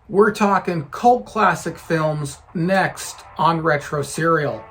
We're talking cult classic films next on Retro Serial.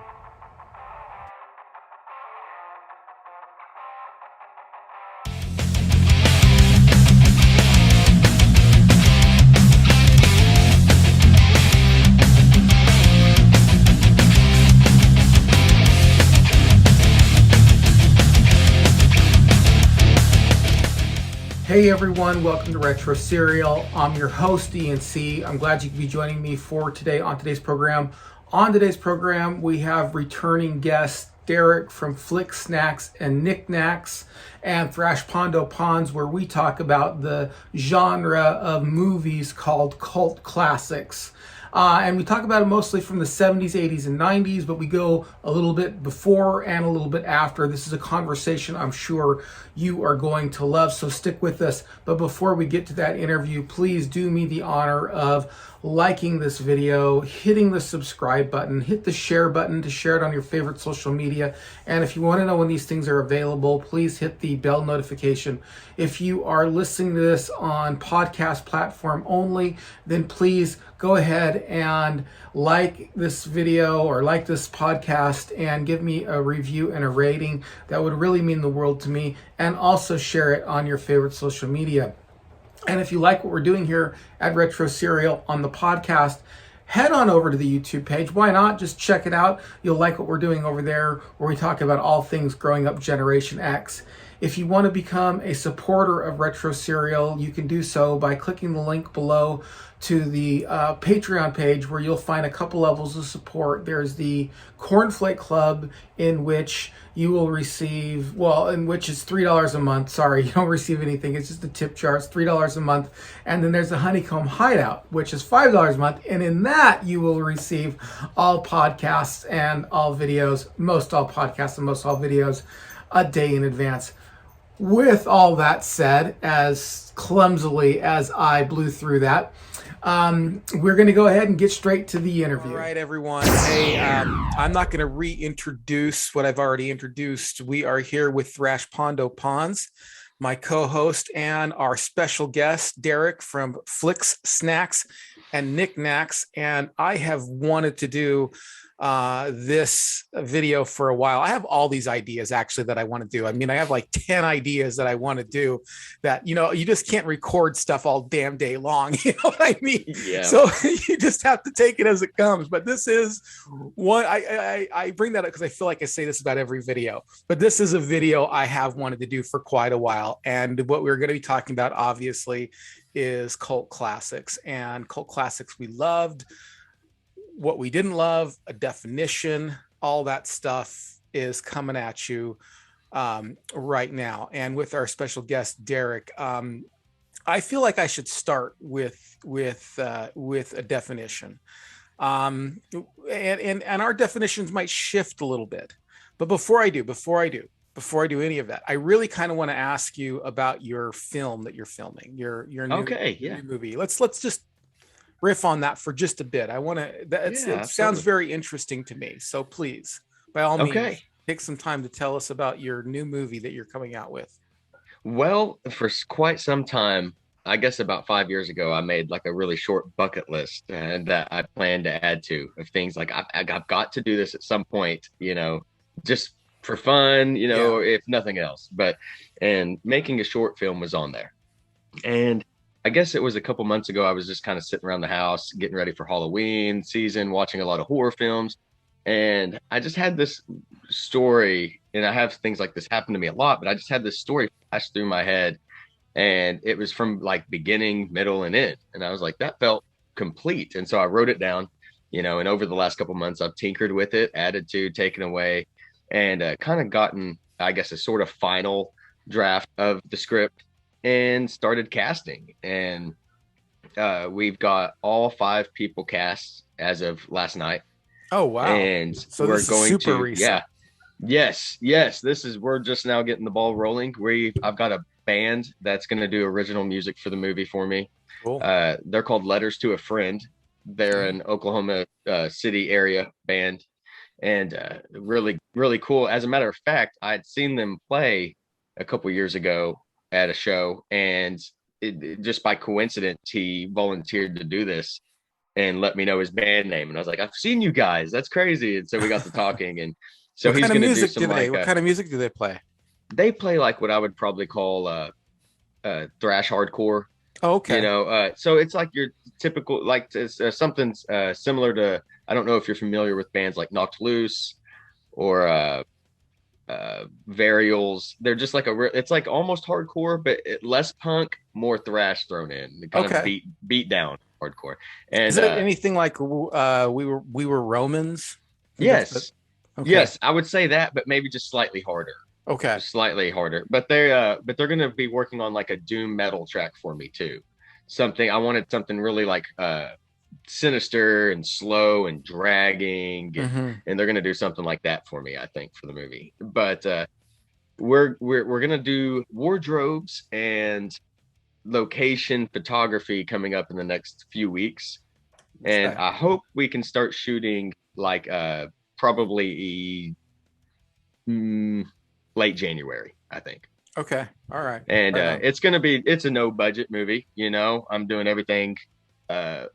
Hey everyone, welcome to Retro Serial. I'm your host, DNC. I'm glad you could be joining me for today on today's program. On today's program, we have returning guest Deryk from Flick Snacks and Knickknacks and Thrashpondo Ponds, where we talk about the genre of movies called cult classics. And we talk about it mostly from the 70s, 80s, and 90s, but we go a little bit before and a little bit after. This is a conversation I'm sure you are going to love, so stick with us. But before we get to that interview, please do me the honor of liking this video, hitting the subscribe button, hit the share button to share it on your favorite social media. And if you want to know when these things are available, please hit the bell notification. If you are listening to this on podcast platform only, then please go ahead and like this video or like this podcast and give me a review and a rating. That would really mean the world to me. And also share it on your favorite social media. And if you like what we're doing here at Retro Serial on the podcast, head on over to the YouTube page. Why not? Just check it out. You'll like what we're doing over there, where we talk about all things growing up Generation X. If you want to become a supporter of Retro Serial, you can do so by clicking the link below to the Patreon page, where you'll find a couple levels of support. There's the Cornflake Club, in which you will receive, in which is $3 a month. Sorry, you don't receive anything. It's just a tip jar. It's $3 a month. And then there's the Honeycomb Hideout, which is $5 a month. And in that, you will receive all podcasts and all videos, most all podcasts and most all videos, a day in advance. With all that said, as clumsily as I blew through that, we're going to go ahead and get straight to the interview. All right, everyone. Hey, I'm not going to reintroduce what I've already introduced. We are here with Thrashpondo Ponds, my co-host, and our special guest, Deryk from Flick Snacks and Knickknacks. And I have wanted to do this video for a while. I have all these ideas actually that I want to do. I mean, I have like 10 ideas that I want to do that, you just can't record stuff all damn day long. You know what I mean? Yeah. So you just have to take it as it comes. But this is one, I bring that up because I feel like I say this about every video, but this is a video I have wanted to do for quite a while. And what we're going to be talking about, obviously, is cult classics, and cult classics we loved, what we didn't love, a definition, all that stuff is coming at you right now. And with our special guest, Deryk, I feel like I should start with a definition. And our definitions might shift a little bit. But before I do any of that, I really kind of want to ask you about your film that you're filming, your new movie. Let's just riff on that for just a bit. I want to, it sounds very interesting to me. So please, by all means, take some time to tell us about your new movie that you're coming out with. Well, for quite some time, I guess about 5 years ago, I made like a really short bucket list that I plan to add to, of things like I've got to do this at some point, just for fun, if nothing else. And making a short film was on there. And I guess it was a couple months ago, I was just kind of sitting around the house, getting ready for Halloween season, watching a lot of horror films. And I just had this story, and I have things like this happen to me a lot, but I just had this story flash through my head. And it was from like beginning, middle, and end. And I was like, that felt complete. And so I wrote it down, and over the last couple months, I've tinkered with it, added to, taken away, and kind of gotten, I guess, a sort of final draft of the script and started casting. And we've got all 5 people cast as of last night. Oh wow. And so we're going super to recent. Yes, we're just now getting the ball rolling. I've got a band that's going to do original music for the movie for me. Cool. They're called Letters to a Friend. They're an Oklahoma City area band, and really, really cool. As a matter of fact, I'd seen them play a couple years ago at a show, and just by coincidence, he volunteered to do this and let me know his band name. And I was like, I've seen you guys. That's crazy. And so we got to talking. And so he's going to do some what kind of music do they play? They play like what I would probably call thrash hardcore. Oh, okay. You know, so it's like your typical, like something similar to, I don't know if you're familiar with bands like Knocked Loose or Varials. They're just like it's like almost hardcore, but less punk, more thrash thrown in. Kind of beat down hardcore. And is it anything like we were Romans? Yes. Okay. Yes, I would say that, but maybe just slightly harder. Okay. Just slightly harder. But they're going to be working on like a doom metal track for me too. I wanted something really like sinister and slow and dragging, and they're going to do something like that for me, I think, for the movie. But we're going to do wardrobes and location photography coming up in the next few weeks. And I hope we can start shooting like probably late January, I think. Okay. All right. And it's a no budget movie. You know, I'm doing everything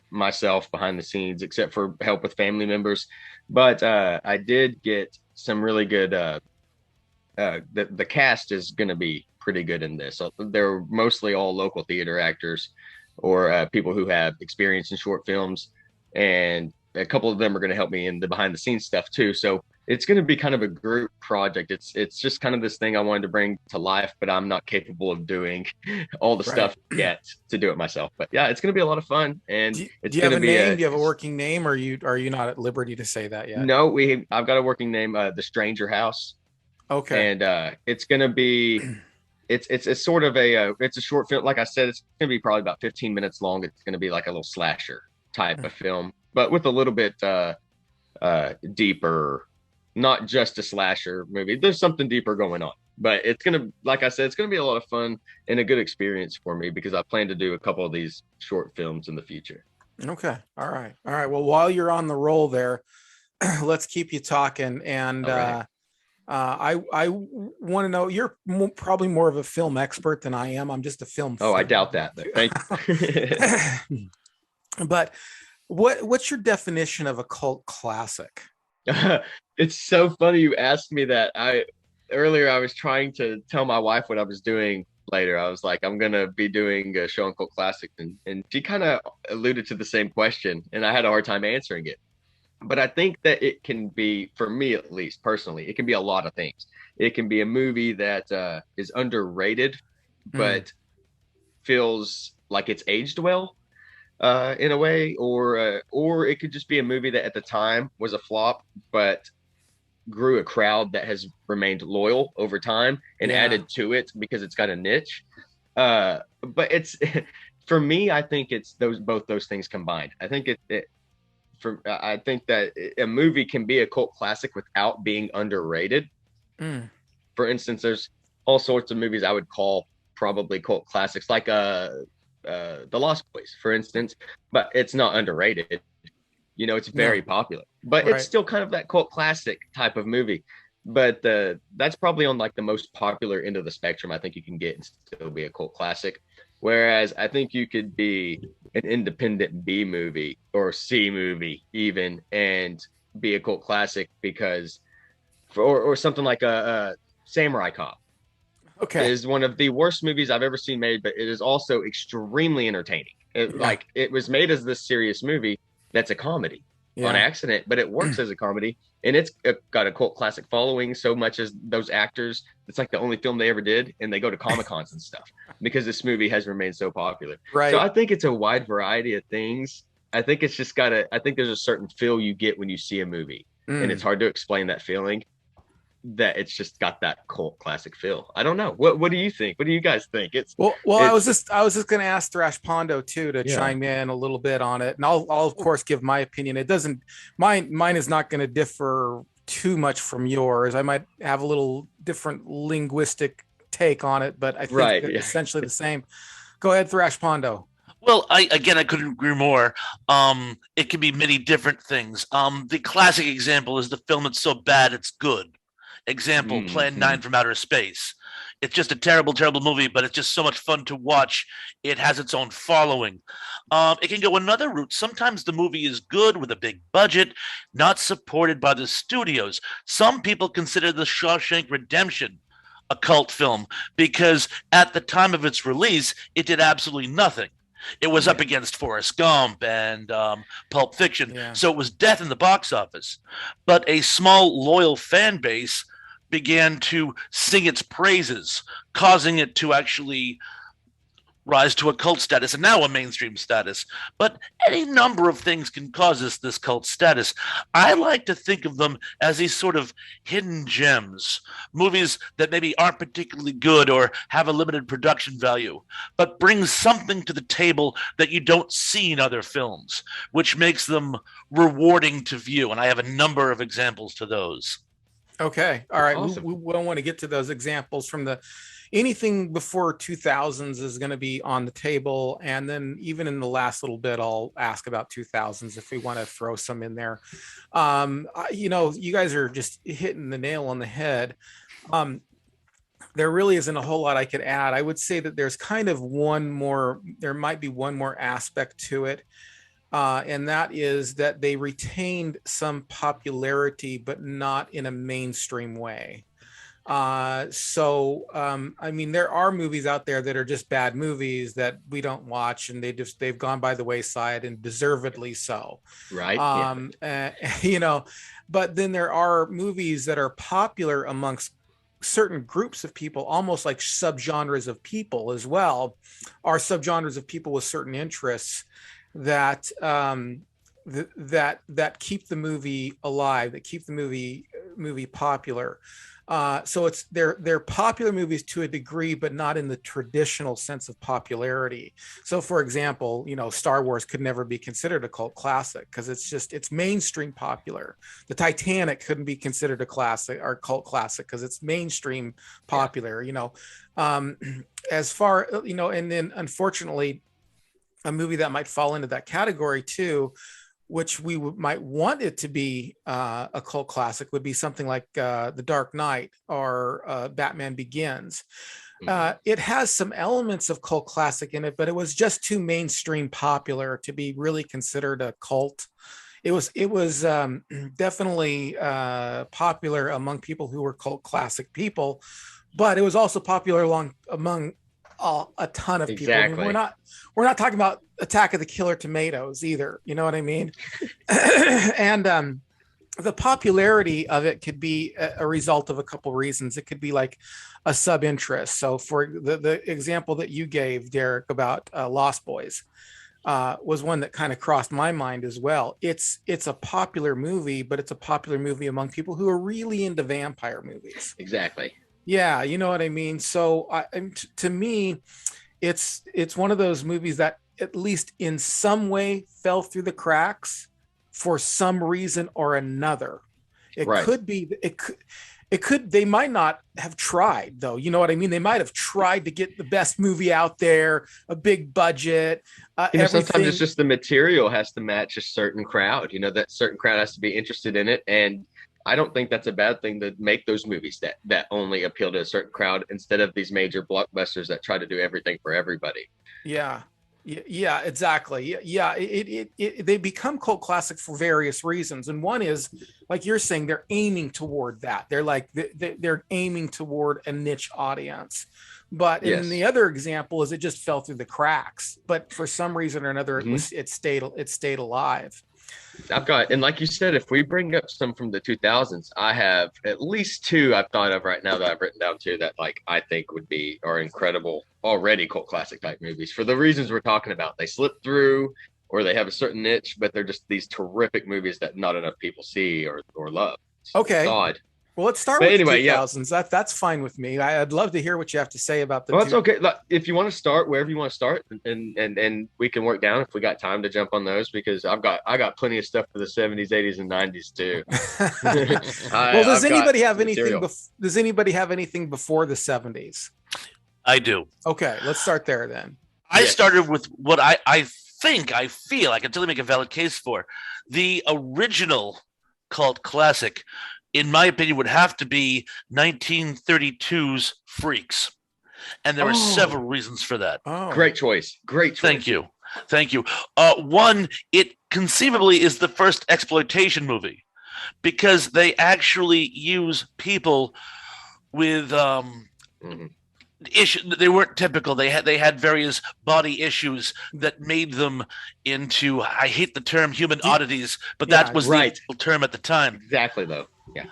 myself behind the scenes, except for help with family members. But I did get some really good, the cast is going to be pretty good in this. So they're mostly all local theater actors or people who have experience in short films. And a couple of them are going to help me in the behind the scenes stuff too. So it's going to be kind of a group project. It's just kind of this thing I wanted to bring to life, but I'm not capable of doing all the stuff yet to do it myself. But yeah, it's going to be a lot of fun. And do you have a name? Do you have a working name, or are you not at liberty to say that yet? No, I've got a working name, The Stranger House. Okay. And it's going to be, it's sort of it's a short film. Like I said, it's going to be probably about 15 minutes long. It's going to be like a little slasher type of film, but with a little bit deeper, not just a slasher movie. There's something deeper going on, but it's going to, like I said, it's going to be a lot of fun and a good experience for me because I plan to do a couple of ththese short films in the future. Okay. All right. Well, while you're on the roll there, let's keep you talking. And I want to know, you're probably more of a film expert than I am. I'm just a film. Oh, I doubt that. Thank you. But what's your definition of a cult classic? It's so funny you asked me that. Earlier I was trying to tell my wife what I was doing later. I was like, I'm gonna be doing a show on cult classics, and she kind of alluded to the same question, and I had a hard time answering it. But I think that it can be, for me at least personally, it can be a lot of things. It can be a movie that is underrated, but feels like it's aged well. In a way, or it could just be a movie that at the time was a flop, but grew a crowd that has remained loyal over time and added to it because it's got a niche. But it's for me, I think it's both those things combined. I think I think that a movie can be a cult classic without being underrated. For instance, there's all sorts of movies I would call probably cult classics, like The Lost Boys, for instance, but it's not underrated. You know, it's very popular, but it's still kind of that cult classic type of movie. But that's probably on like the most popular end of the spectrum. I think you can get and still be a cult classic. Whereas I think you could be an independent B movie or C movie even and be a cult classic because, or something like a Samurai Cop. Okay. Is one of the worst movies I've ever seen made, but it is also extremely entertaining. Like it was made as this serious movie that's a comedy on accident, but it works as a comedy, and it's got a cult classic following so much as those actors. It's like the only film they ever did, and they go to Comic-Cons and stuff because this movie has remained so popular. Right. So I think it's a wide variety of things. I think it's just I think there's a certain feel you get when you see a movie, and it's hard to explain that feeling. That it's just got that cult classic feel. I don't know. What do you think? What do you guys think? I was just going to ask Thrashpondo too to chime in a little bit on it, and I'll of course give my opinion. It doesn't mine is not going to differ too much from yours. I might have a little different linguistic take on it, but I think they're essentially the same. Go ahead, Thrashpondo. Well, I couldn't agree more. It can be many different things. The classic example is the film that's so bad it's good. Example, Plan 9 from Outer Space. it's just a terrible, terrible movie, but it's just so much fun to watch. It has its own following. It can go another route. Sometimes the movie is good with a big budget, not supported by the studios. Some people consider The Shawshank Redemption a cult film because at the time of its release, it did absolutely nothing. It was up against Forrest Gump and Pulp Fiction. Yeah. So it was death in the box office. But a small, loyal fan base began to sing its praises, causing it to actually rise to a cult status and now a mainstream status. But any number of things can cause this cult status. I like to think of them as these sort of hidden gems, movies that maybe aren't particularly good or have a limited production value, but bring something to the table that you don't see in other films, which makes them rewarding to view. And I have a number of examples to those. Okay. All right. Awesome. We want to get to those examples from anything before 2000s is going to be on the table. And then even in the last little bit, I'll ask about 2000s if we want to throw some in there. You guys are just hitting the nail on the head. There really isn't a whole lot I could add. I would say that there's kind of there might be one more aspect to it. And that is that they retained some popularity, but not in a mainstream way. I mean, there are movies out there that are just bad movies that we don't watch, and they've gone by the wayside, and deservedly so. Right. But then there are movies that are popular amongst certain groups of people, almost like subgenres of people as well, are subgenres of people with certain interests that that keep the movie alive, that keep the movie popular. So they're popular movies to a degree, but not in the traditional sense of popularity. So, for example, Star Wars could never be considered a cult classic because it's mainstream popular. The Titanic couldn't be considered a classic or cult classic because it's mainstream popular. As far and then unfortunately, a movie that might fall into that category too, which we might want it to be a cult classic, would be something like The Dark Knight or Batman Begins. It has some elements of cult classic in it, but it was just too mainstream popular to be really considered a cult. It was definitely popular among people who were cult classic people, but it was also popular among a ton of people. I mean, we're not talking about Attack of the Killer Tomatoes either. You know what I mean? And the popularity of it could be a result of a couple reasons. It could be like a sub-interest. So for the example that you gave, Deryk, about Lost Boys, was one that kind of crossed my mind as well. It's a popular movie, but it's a popular movie among people who are really into vampire movies. Exactly. Yeah, you know what I mean? So to me, it's one of those movies that at least in some way fell through the cracks for some reason or another. It could be, they might not have tried though. You know what I mean? They might have tried to get the best movie out there, a big budget. Sometimes it's just the material has to match a certain crowd, that certain crowd has to be interested in it. And I don't think that's a bad thing to make those movies that only appeal to a certain crowd instead of these major blockbusters that try to do everything for everybody. Yeah, exactly. Yeah, they become cult classic for various reasons, and one is, like you're saying, they're aiming toward that. They're aiming toward a niche audience. But in the other example is it just fell through the cracks. But for some reason or another, it stayed alive. And like you said, if we bring up some from the 2000s, I have at least two I've thought of right now that I've written down too that I think are incredible, already cult classic type movies for the reasons we're talking about. They slip through or they have a certain niche, but they're just these terrific movies that not enough people see or love. Okay. It's odd. Well, let's start with the 2000s. That's fine with me. I'd love to hear what you have to say about the. Well, that's okay. If you want to start wherever you want to start, and we can work down if we got time to jump on those, because I got plenty of stuff for the 70s, 80s, and 90s too. Well, does anybody have anything before the 70s? I do. Okay, let's start there then. I started with what I feel I can totally make a valid case for. The original cult classic in my opinion, would have to be 1932's Freaks. And there are several reasons for that. Great choice. Great choice. Thank you. Thank you. One, it conceivably is the first exploitation movie because they actually use people with issues. They weren't typical. They had various body issues that made them into, I hate the term human oddities, but that was the term at the time. Exactly, though. Yeah.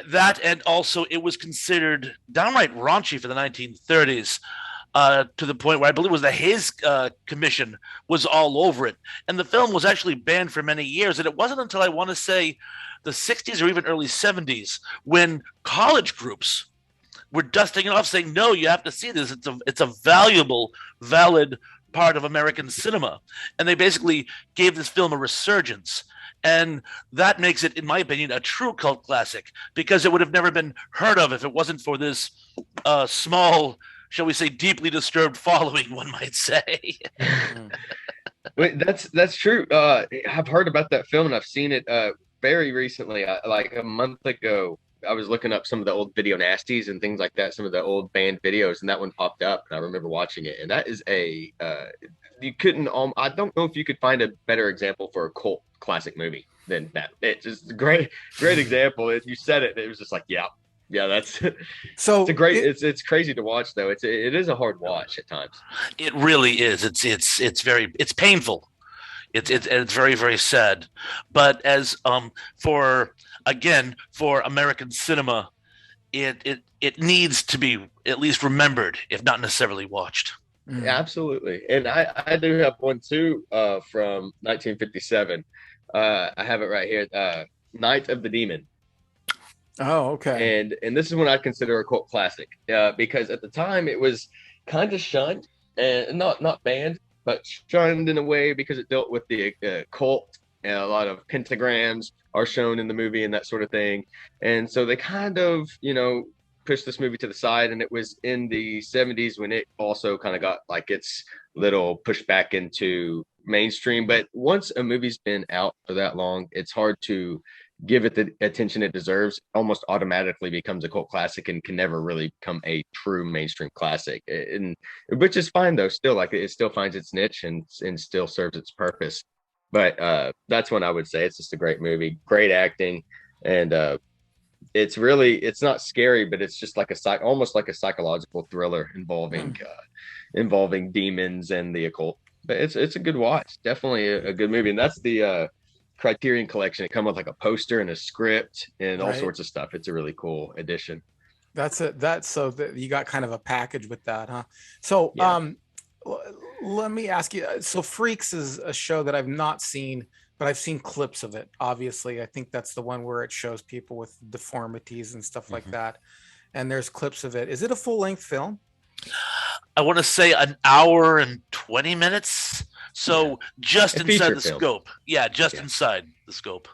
That, and also it was considered downright raunchy for the 1930s. To the point where I believe it was the Hays Commission was all over it. And the film was actually banned for many years. And it wasn't until I want to say the 60s or even early 70s when college groups were dusting it off saying, no, you have to see this. It's a valuable, valid part of American cinema. And they basically gave this film a resurgence. And that makes it, in my opinion, a true cult classic because it would have never been heard of if it wasn't for this small, shall we say, deeply disturbed following, one might say. Wait, that's true. I've heard about that film and I've seen it very recently. Like a month ago, I was looking up some of the old video nasties and things like that, some of the old band videos, and that one popped up, and I remember watching it. And that is you couldn't. I don't know if you could find a better example for a cult classic movie than that. It's just a great example. You said it, it was just like, yeah, that's so. It's crazy to watch though. It is a hard watch at times. It really is. It's painful. It's very, very sad. But as for American cinema, it needs to be at least remembered, if not necessarily watched. Yeah, absolutely. And I do have one too from 1957. I have it right here. Night of the Demon. Oh, okay. And this is one I consider a cult classic because at the time it was kind of shunned and not banned, but shunned in a way because it dealt with the cult, and a lot of pentagrams are shown in the movie and that sort of thing. And so they kind of, pushed this movie to the side, and it was in the 70s when it also kind of got like its little push back into mainstream. But once a movie's been out for that long, it's hard to give it the attention it deserves. It almost automatically becomes a cult classic and can never really become a true mainstream classic, and which is fine though. Still, like, it still finds its niche and still serves its purpose. But that's when I would say it's just a great movie, great acting, and it's not scary, but it's just like almost like a psychological thriller involving demons and the occult. But it's a good watch, definitely a good movie. And that's the Criterion Collection. It comes with like a poster and a script and all sorts of stuff. It's a really cool addition. So you got kind of a package with that, huh? So let me ask you, so Freaks is a show that I've not seen, but I've seen clips of it. Obviously, I think that's the one where it shows people with deformities and stuff like that. And there's clips of it. Is it a full-length film? I want to say an hour and 20 minutes. So just inside the scope. Yeah, just inside the scope.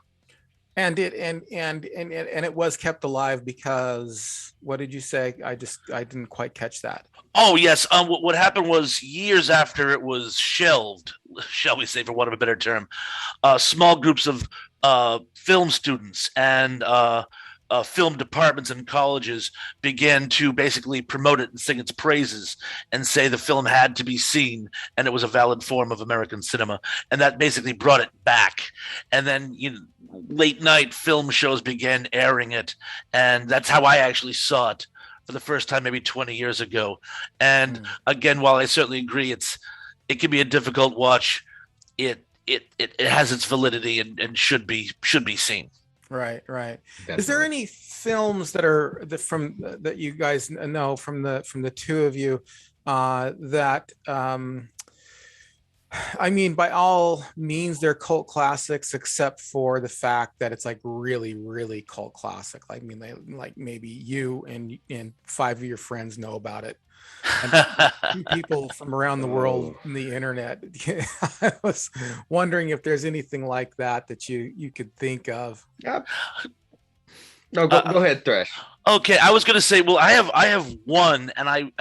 And it was kept alive because, what did you say? I didn't quite catch that. Oh yes. What happened was, years after it was shelved, shall we say, for want of a better term, small groups of film students and film departments and colleges began to basically promote it and sing its praises and say the film had to be seen and it was a valid form of American cinema. And that basically brought it back. And then late night film shows began airing it. And that's how I actually saw it for the first time, maybe 20 years ago. And again, while I certainly agree it can be a difficult watch, it has its validity and should be seen. Right. Definitely. Is there any films that you guys know from the two of you that I mean, by all means, they're cult classics, except for the fact that it's like really, really cult classic. Like, I mean, like maybe you and 5 of your friends know about it. And people from around the world in the internet. I was wondering if there's anything like that you could think of. Yeah. No, go ahead, Thrash. Okay, I was going to say, well, I have one, and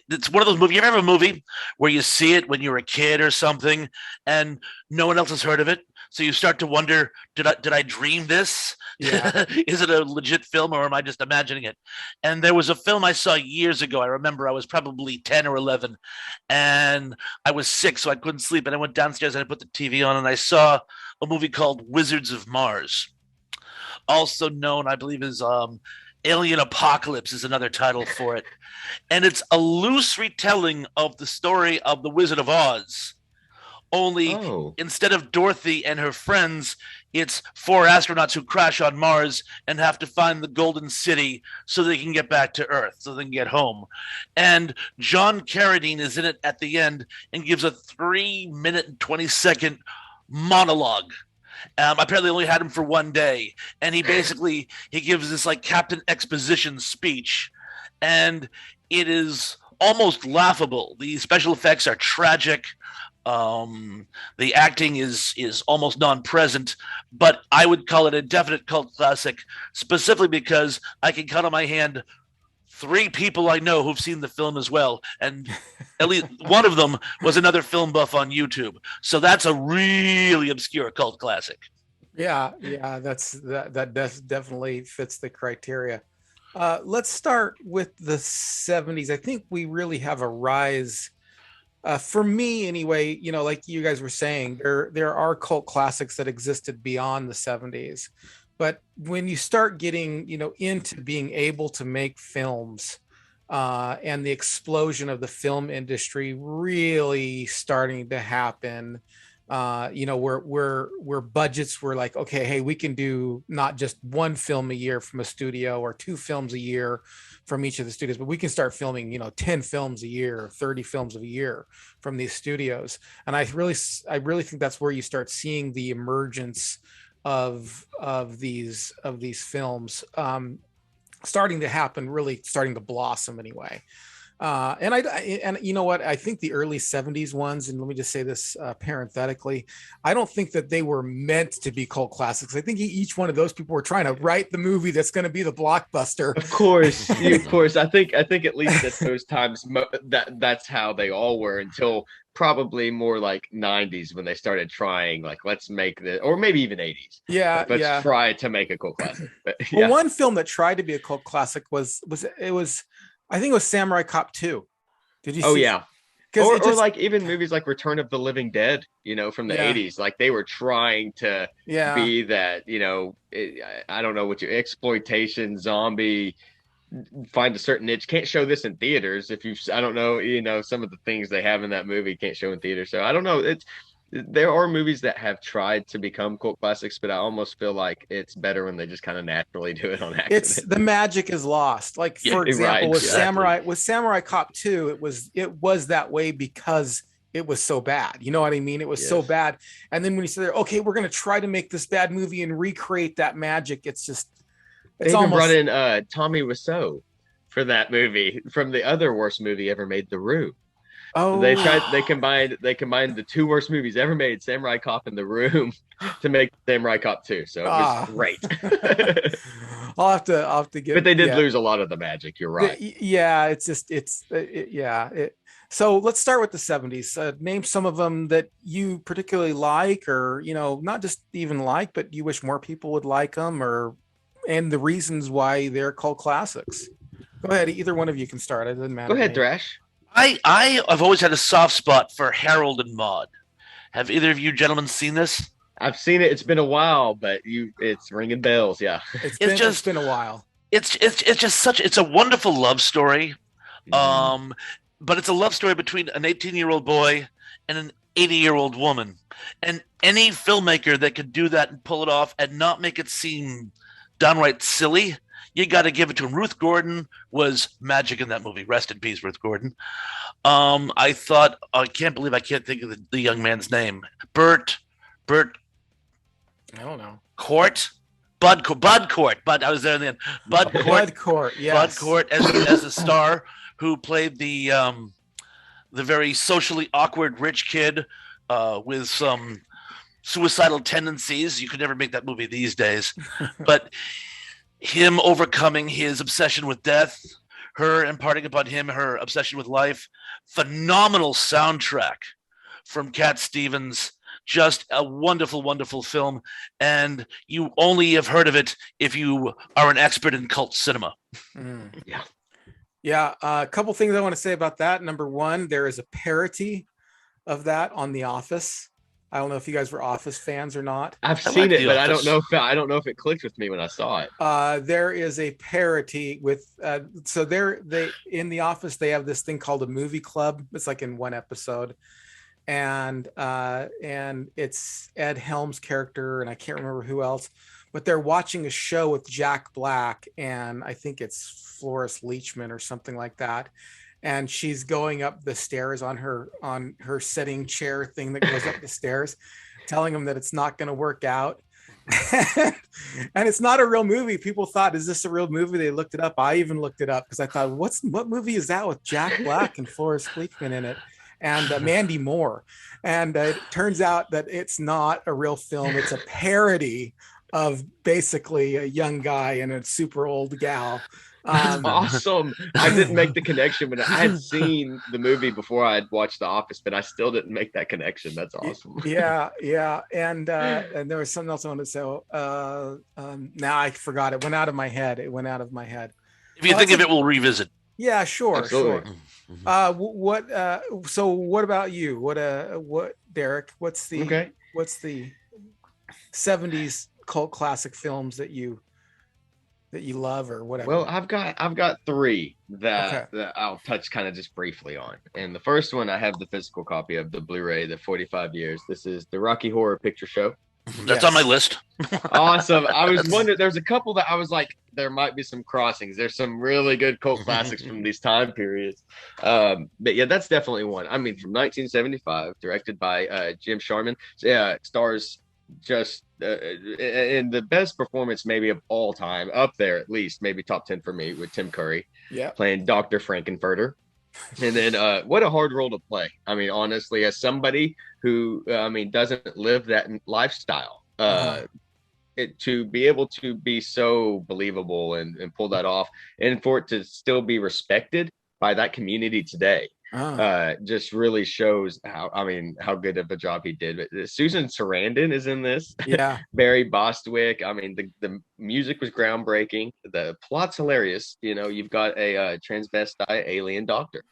it's one of those movies. You ever have a movie where you see it when you were a kid or something, and no one else has heard of it, so you start to wonder, did I dream this? Yeah. Is it a legit film, or am I just imagining it? And there was a film I saw years ago. I remember I was probably 10 or 11, and I was sick, so I couldn't sleep. And I went downstairs and I put the TV on, and I saw a movie called Wizards of Mars, also known, I believe, as Alien Apocalypse is another title for it. And it's a loose retelling of the story of the Wizard of Oz. Only Oh, instead of Dorothy and her friends, it's four astronauts who crash on Mars and have to find the Golden City so they can get back to Earth, so they can get home. And John Carradine is in it at the end and gives a 3 minute and 20-second monologue. Apparently only had him for one day, and he gives this like Captain Exposition speech, and it is almost laughable. The special effects are tragic. The acting is almost non-present, but I would call it a definite cult classic, specifically because I can count on my hand three people I know who've seen the film as well, and at least one of them was another film buff on YouTube. So that's a really obscure cult classic. Yeah, that definitely fits the criteria. Let's start with the 70s. I think we really have a rise. For me, anyway, like you guys were saying, there are cult classics that existed beyond the 70s. But when you start getting, into being able to make films, and the explosion of the film industry really starting to happen, where budgets were like, okay, hey, we can do not just one film a year from a studio or two films a year from each of the studios, but we can start filming, 10 films a year, 30 films a year from these studios. And I really think that's where you start seeing the emergence of these films starting to happen, really starting to blossom anyway. And you know what, I think the early 70s ones, and let me just say this parenthetically, I don't think that they were meant to be cult classics. I think each one of those people were trying to write the movie that's going to be the blockbuster. of course, of course. I think at least at those times that's how they all were, until probably more like 90s when they started trying, like, let's make this, or maybe even 80s. Yeah, Like, let's try to make a cult classic. But, well, one film that tried to be a cult classic was I think it was Samurai Cop 2. Did you see? Oh yeah. Because Or like even movies like Return of the Living Dead, from the 80s, like they were trying to be that, I don't know what exploitation, zombie, find a certain niche. Can't show this in theaters. I don't know, some of the things they have in that movie can't show in theaters. So I don't know. There are movies that have tried to become cult classics, but I almost feel like it's better when they just kind of naturally do it on accident. It's the magic is lost. Like, for example, with Samurai Cop 2, it was that way because it was so bad. You know what I mean? It was so bad. And then when you say, okay, we're going to try to make this bad movie and recreate that magic, they even brought in Tommy Wiseau for that movie from the other worst movie ever made, The Room. Oh, they combined the two worst movies ever made, Samurai Cop and The Room, to make Samurai Cop 2. So it was great. I'll have to get. But they did lose a lot of the magic. You're right. Yeah, So let's start with the 70s. Name some of them that you particularly like, or not just even like, but you wish more people would like them, and the reasons why they're cult classics. Go ahead, either one of you can start. It doesn't matter. Go ahead, Thrash. I've always had a soft spot for Harold and Maude. Have either of you gentlemen seen this? I've seen it. It's been a while, but it's ringing bells. Yeah, it's been a while. It's just it's a wonderful love story. But it's a love story between an 18-year-old boy and an 80-year-old woman. And any filmmaker that could do that and pull it off and not make it seem downright silly, you got to give it to him. Ruth Gordon was magic in that movie. Rest in peace, Ruth Gordon. I can't believe I can't think of the young man's name. Bert, I don't know. Bud Court. But I was there in the end. Bud Court, yes. Bud Court as the star who played the very socially awkward rich kid with some suicidal tendencies. You could never make that movie these days. But him overcoming his obsession with death, her imparting upon him her obsession with life. Phenomenal soundtrack from Cat Stevens. Just a wonderful, wonderful film. And you only have heard of it if you are an expert in cult cinema. Yeah. Yeah. A couple things I want to say about that. Number one, there is a parody of that on The Office. I don't know if you guys were Office fans or not. I've seen it, but I don't know if it clicked with me when I saw it. There is a parody with so they in The Office they have this thing called a movie club. It's like in one episode, and it's Ed Helms' character, and I can't remember who else, but they're watching a show with Jack Black, and I think it's Floris Leachman or something like that. And she's going up the stairs on her sitting chair thing that goes up the stairs, telling him that it's not going to work out. And it's not a real movie. People thought, is this a real movie? They looked it up. I even looked it up because I thought, what movie is that with Jack Black and Floris Leachman in it and Mandy Moore? And it turns out that it's not a real film. It's a parody of basically a young guy and a super old gal. Awesome. I didn't make the connection, but I had seen the movie before I had watched The Office, but I still didn't make that connection. That's awesome. Yeah. And there was something else I wanted to say. Now I forgot. It went out of my head. If you think of it, we'll revisit. Yeah, sure. Absolutely. Sure. So what about you? What Deryk? What's the 70s cult classic films that you love or whatever? Well, I've got three that I'll touch kind of just briefly on. And the first one, I have the physical copy of the Blu-ray, the 45 years. This is the Rocky Horror Picture Show. That's on my list. Awesome. I was wondering, there's a couple that I was like, there might be some crossings. There's some really good cult classics from these time periods. But yeah, that's definitely one. I mean, from 1975, directed by Jim Sharman. So, yeah, stars just in the best performance maybe of all time, up there at least, maybe top 10 for me, with Tim Curry playing Dr. Frankenfurter. And then what a hard role to play. I mean, honestly, as somebody who doesn't live that lifestyle, to be able to be so believable and pull that off, and for it to still be respected by that community today. Just really shows how good of a job he did. But Susan Sarandon is in this. Yeah. Barry Bostwick. I mean, the music was groundbreaking. The plot's hilarious. You know, you've got a transvestite alien doctor,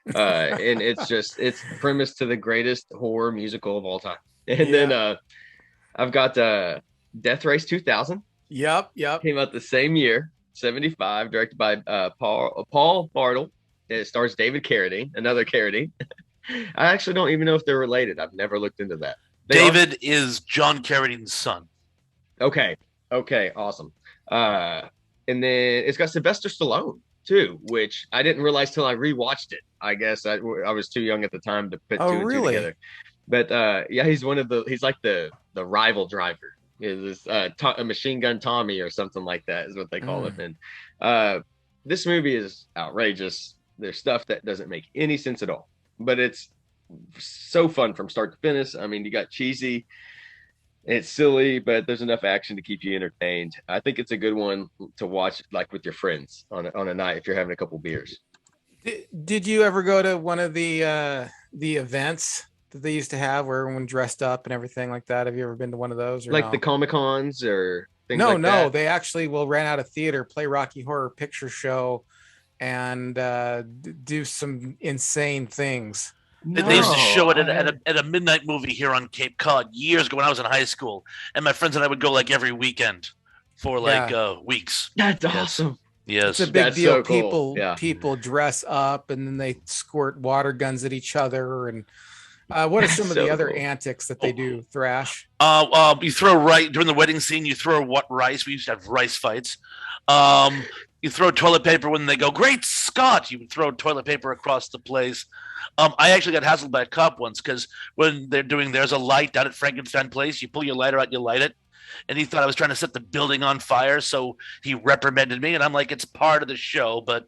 and it's premise to the greatest horror musical of all time. And then I've got Death Race 2000. Yep. Came out the same year, 75, directed by Paul Bartle. It stars David Carradine, another Carradine. I actually don't even know if they're related. I've never looked into that. David is John Carradine's son. Okay, awesome. And then it's got Sylvester Stallone too, which I didn't realize till I rewatched it. I guess I was too young at the time to put two and two together. But he's he's like the rival driver. Is a Machine Gun Tommy or something like that is what they call him. And this movie is outrageous. There's stuff that doesn't make any sense at all, but it's so fun from start to finish. I mean, you got cheesy, it's silly, but there's enough action to keep you entertained. I think it's a good one to watch, like with your friends on a night if you're having a couple beers. Did you ever go to one of the events that they used to have where everyone dressed up and everything like that? Have you ever been to one of those? Or like the Comic-Cons or things no, like that? They actually will rent out a theater, play Rocky Horror Picture Show, and do some insane things. They used to show it at a midnight movie here on Cape Cod years ago when I was in high school, and my friends and I would go like every weekend for weeks. That's awesome. Yes, it's a big deal. So cool. People dress up and then they squirt water guns at each other. And what are some of the other antics that they do, Thrash? You throw during the wedding scene. You throw rice. We used to have rice fights. You throw toilet paper when they go, "Great Scott!" You would throw toilet paper across the place. I actually got hassled by a cop once because when they're doing "There's a Light" down at Frankenstein Place, you pull your lighter out, you light it, and he thought I was trying to set the building on fire, so he reprimanded me, and I'm like, it's part of the show, but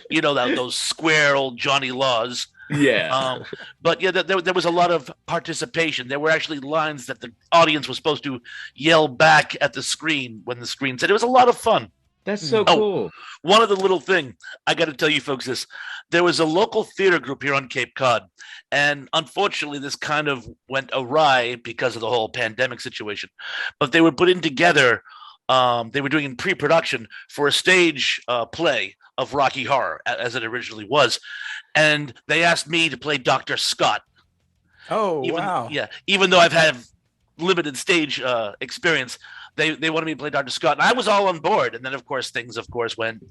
you know those square old Johnny Laws. Yeah. But yeah, there was a lot of participation. There were actually lines that the audience was supposed to yell back at the screen when the screen said. It was a lot of fun. That's so Oh, cool. one other little thing I got to tell you folks this. There was a local theater group here on Cape Cod, and unfortunately, this kind of went awry because of the whole pandemic situation. But they were putting together, they were doing in pre production for a stage play of Rocky Horror, as it originally was. And they asked me to play Dr. Scott. Oh, wow. Yeah, even though I've had limited stage experience, they wanted me to play Dr. Scott, and I was all on board. And then, of course, things, went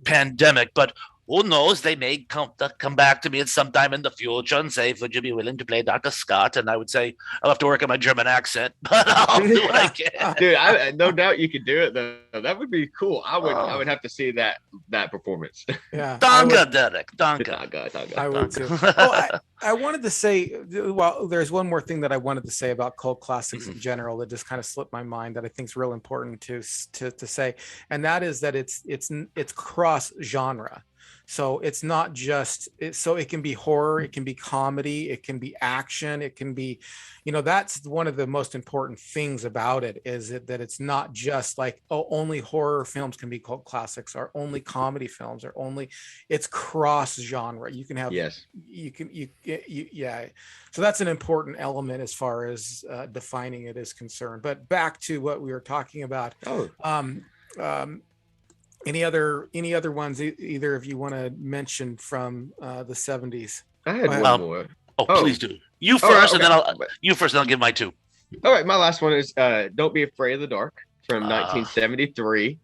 pandemic. But who knows? They may come back to me at some time in the future and say, "Would you be willing to play Dr. Scott?" And I would say, "I'll have to work on my German accent, but I'll do what I can." Dude, no doubt you could do it though. That would be cool. I would have to see that performance. Yeah. Danke, Derek. Danke. I would too. Oh, I wanted to say, well, there's one more thing that I wanted to say about cult classics in general that just kind of slipped my mind that I think is real important to say, and that is that it's cross genre. So it's not just so it can be horror, it can be comedy, it can be action, it can be, that's one of the most important things about it is that it's not just like, oh, only horror films can be cult classics or only comedy films or only, it's cross genre. You can have, yes, yeah. So that's an important element as far as defining it is concerned. But back to what we were talking about. Any other ones either of you want to mention from the 70s? I had one more. Please do. You first, and then I'll give my two. All right, my last one is Don't Be Afraid of the Dark from 1973,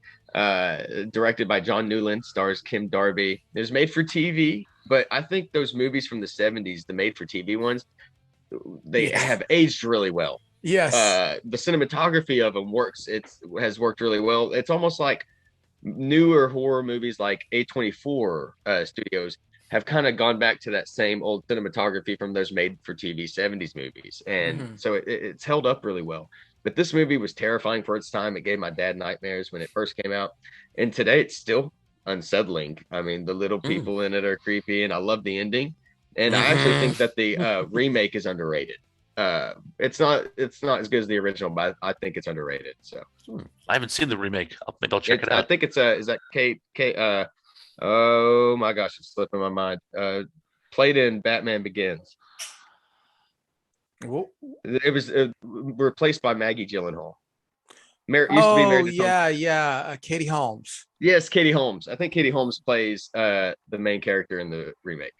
directed by John Newland, stars Kim Darby. It was made for TV, but I think those movies from the 70s, the made for TV ones, they have aged really well. Yes. The cinematography of them has worked really well. It's almost like newer horror movies like A24 studios have kind of gone back to that same old cinematography from those made for TV 70s movies. And so it's held up really well. But this movie was terrifying for its time. It gave my dad nightmares when it first came out. And today it's still unsettling. I mean, the little people in it are creepy, and I love the ending. And I actually think that the remake is underrated. It's not as good as the original, but I think it's underrated. So I haven't seen the remake. Maybe I'll check it out. I think it's is that Kate oh my gosh, it's slipping my mind. Played in Batman Begins. It was replaced by Maggie Gyllenhaal. Katie Holmes. Yes, Katie Holmes. I think Katie Holmes plays the main character in the remake.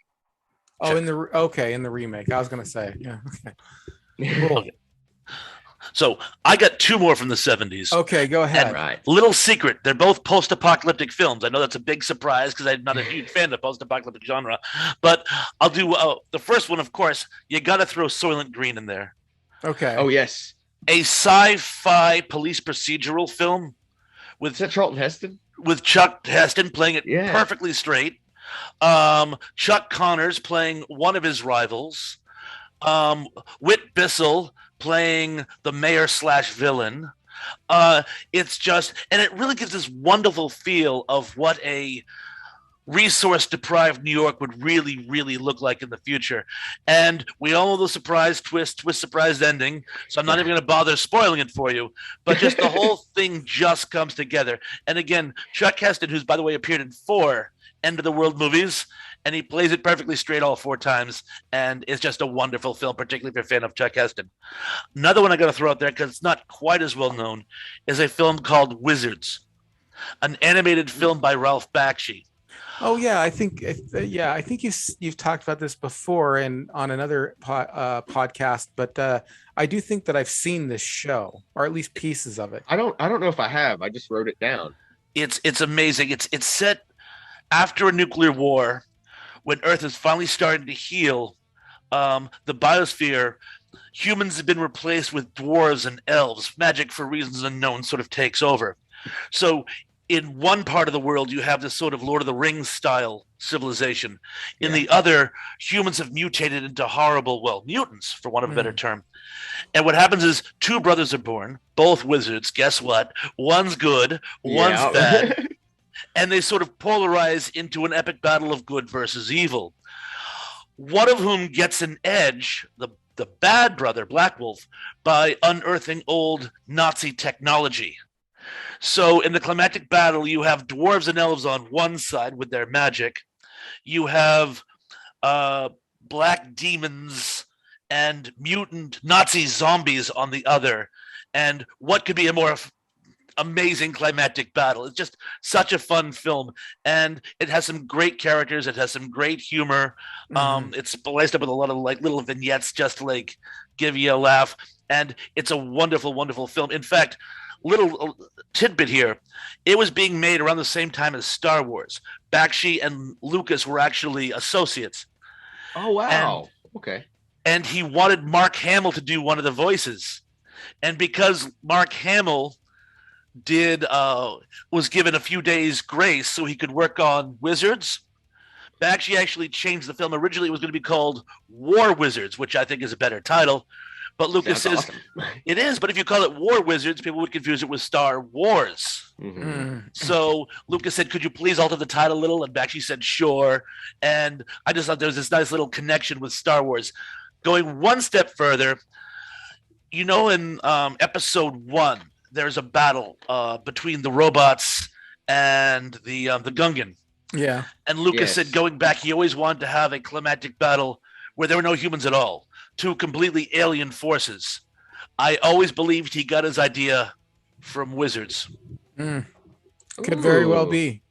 Oh, in the remake. I was gonna say, yeah. Okay. Cool. Okay. So I got two more from the 70s. Okay, go ahead. And, right. Little secret, they're both post-apocalyptic films. I know that's a big surprise because I'm not a huge fan of post-apocalyptic genre, but I'll do the first one. Of course, you got to throw Soylent Green in there. Okay. Oh yes, a sci-fi police procedural film with is that Charlton Heston? With Chuck Heston playing it perfectly straight. Chuck Connors playing one of his rivals. Whit Bissell playing the mayor / villain. It's just, and it really gives this wonderful feel of what a resource deprived New York would really, really look like in the future. And we all know the surprise twist, surprise ending. So I'm not even going to bother spoiling it for you, but just the whole thing just comes together. And again, Chuck Heston, who's by the way appeared in 4 End of the World movies, and he plays it perfectly straight all 4 times, and it's just a wonderful film, particularly if you're a fan of Chuck Heston. Another one I got to throw out there because it's not quite as well known is a film called Wizards, an animated film by Ralph Bakshi. Oh yeah, I think you've talked about this before and on another podcast, but I do think that I've seen this show, or at least pieces of it. I don't know if I have. I just wrote it down. It's amazing. It's set after a nuclear war, when Earth is finally starting to heal, the biosphere, humans have been replaced with dwarves and elves. Magic, for reasons unknown, sort of takes over. So in one part of the world, you have this sort of Lord of the Rings style civilization. In the other, humans have mutated into horrible, mutants, for want of a better term. And what happens is 2 brothers are born, both wizards. Guess what? One's good, one's bad. And they sort of polarize into an epic battle of good versus evil. One of whom gets an edge, the bad brother, Black Wolf, by unearthing old Nazi technology. So in the climactic battle, you have dwarves and elves on one side with their magic. You have black demons and mutant Nazi zombies on the other. And what could be a more amazing climactic battle? It's just such a fun film, and it has some great characters. It has some great humor. It's spliced up with a lot of like little vignettes just to like give you a laugh, and it's a wonderful, wonderful film. In fact, little tidbit here, it was being made around the same time as Star Wars. Bakshi and Lucas were actually associates. Oh wow. Okay. And he wanted Mark Hamill to do one of the voices. And because Mark Hamill was given a few days grace so he could work on Wizards, Bakshi actually changed the film. Originally it was going to be called War Wizards, which I think is a better title. But Lucas says awesome. It is, but if you call it War Wizards, people would confuse it with Star Wars. So Lucas said, "Could you please alter the title a little?" And Bakshi said, "Sure." And I just thought there was this nice little connection with Star Wars. Going one step further, in episode 1, there's a battle between the robots and the Gungan. Yeah. And Lucas said, going back, he always wanted to have a climactic battle where there were no humans at all. Two completely alien forces. I always believed he got his idea from Wizards. Could very well be.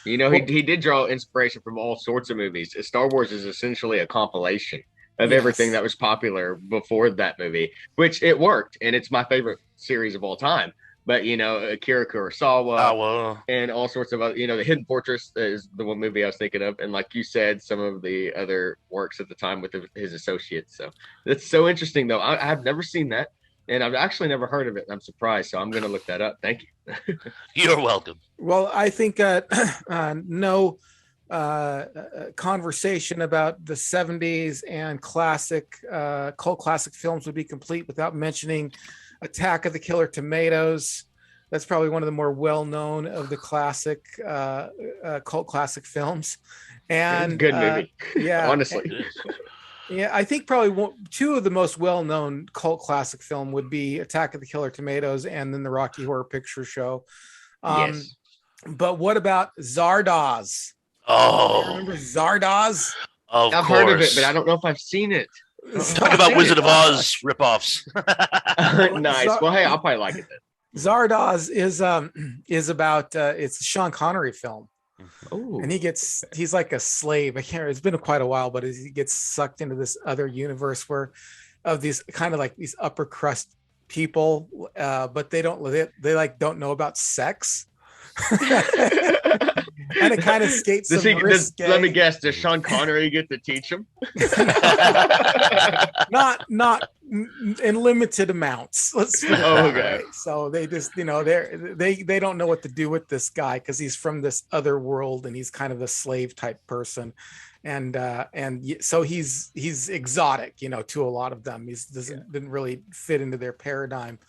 He did draw inspiration from all sorts of movies. Star Wars is essentially a compilation of everything that was popular before that movie, which it worked, and it's my favorite series of all time. But Akira Kurosawa and all sorts of other, the Hidden Fortress is the one movie I was thinking of, and like you said, some of the other works at the time with his associates. So that's so interesting, though. I have never seen that, and I've actually never heard of it. And I'm surprised, so I'm going to look that up. Thank you. You're welcome. Well, I think no conversation about the 70s and cult classic films would be complete without mentioning Attack of the Killer Tomatoes. That's probably one of the more well-known of the classic cult classic films. And good movie. Yeah, honestly. Yeah, I think probably two of the most well-known cult classic film would be Attack of the Killer Tomatoes and then the Rocky Horror Picture Show. Yes. But what about Zardoz? Oh, remember Zardoz? I've heard of it, but I don't know if I've seen it. Talk about Wizard of Oz ripoffs. Nice. Well, hey, I'll probably like it then. Zardoz is about it's a Sean Connery film. Oh. And he's like a slave. It's been quite a while, but he gets sucked into this other universe of these kind of like these upper crust people, but they don't know about sex. And it kind of skates. Let me guess. Does Sean Connery get to teach him? Not in limited amounts. Let's. Okay. So they just, they don't know what to do with this guy because he's from this other world and he's kind of a slave type person, and so he's exotic, to a lot of them. Didn't really fit into their paradigm.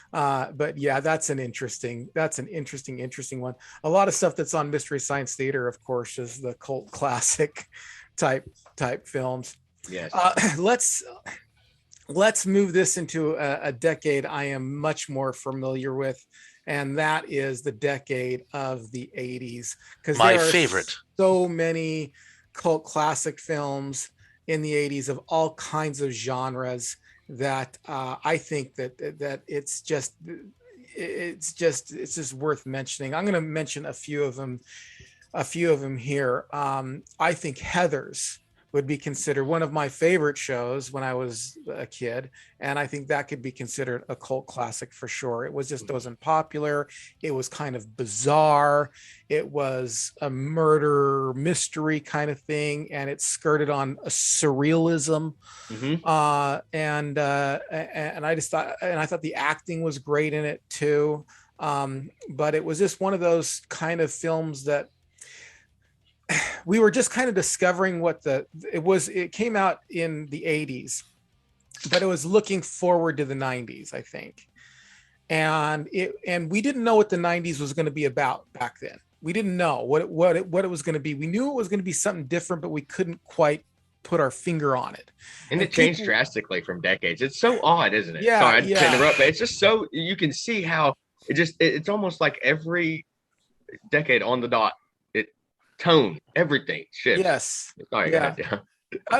But yeah, that's an interesting one. A lot of stuff that's on Mystery Science Theater, of course, is the cult classic type films. Yes. Let's move this into a decade I am much more familiar with, and that is the decade of the 80s. Because my favorite. So many cult classic films in the 80s of all kinds of genres that I think that it's just worth mentioning. I'm going to mention a few of them here. I think Heathers would be considered one of my favorite shows when I was a kid, and I think that could be considered a cult classic for sure. It wasn't popular. It was kind of bizarre. It was a murder mystery kind of thing, and it skirted on a surrealism. And I just thought, and I thought the acting was great in it too. But it was just one of those kind of films that we were just kind of discovering what it came out in the 80s, but it was looking forward to the 90s, I think. And we didn't know what the 90s was going to be about back then. We didn't know what it was going to be. We knew it was going to be something different, but we couldn't quite put our finger on it. And it changed drastically from decades. It's so odd, isn't it? Yeah. Sorry to interrupt, but it's just so, you can see how it's almost like every decade on the dot, tone, everything shifts. Yes. Sorry, Yeah. guys.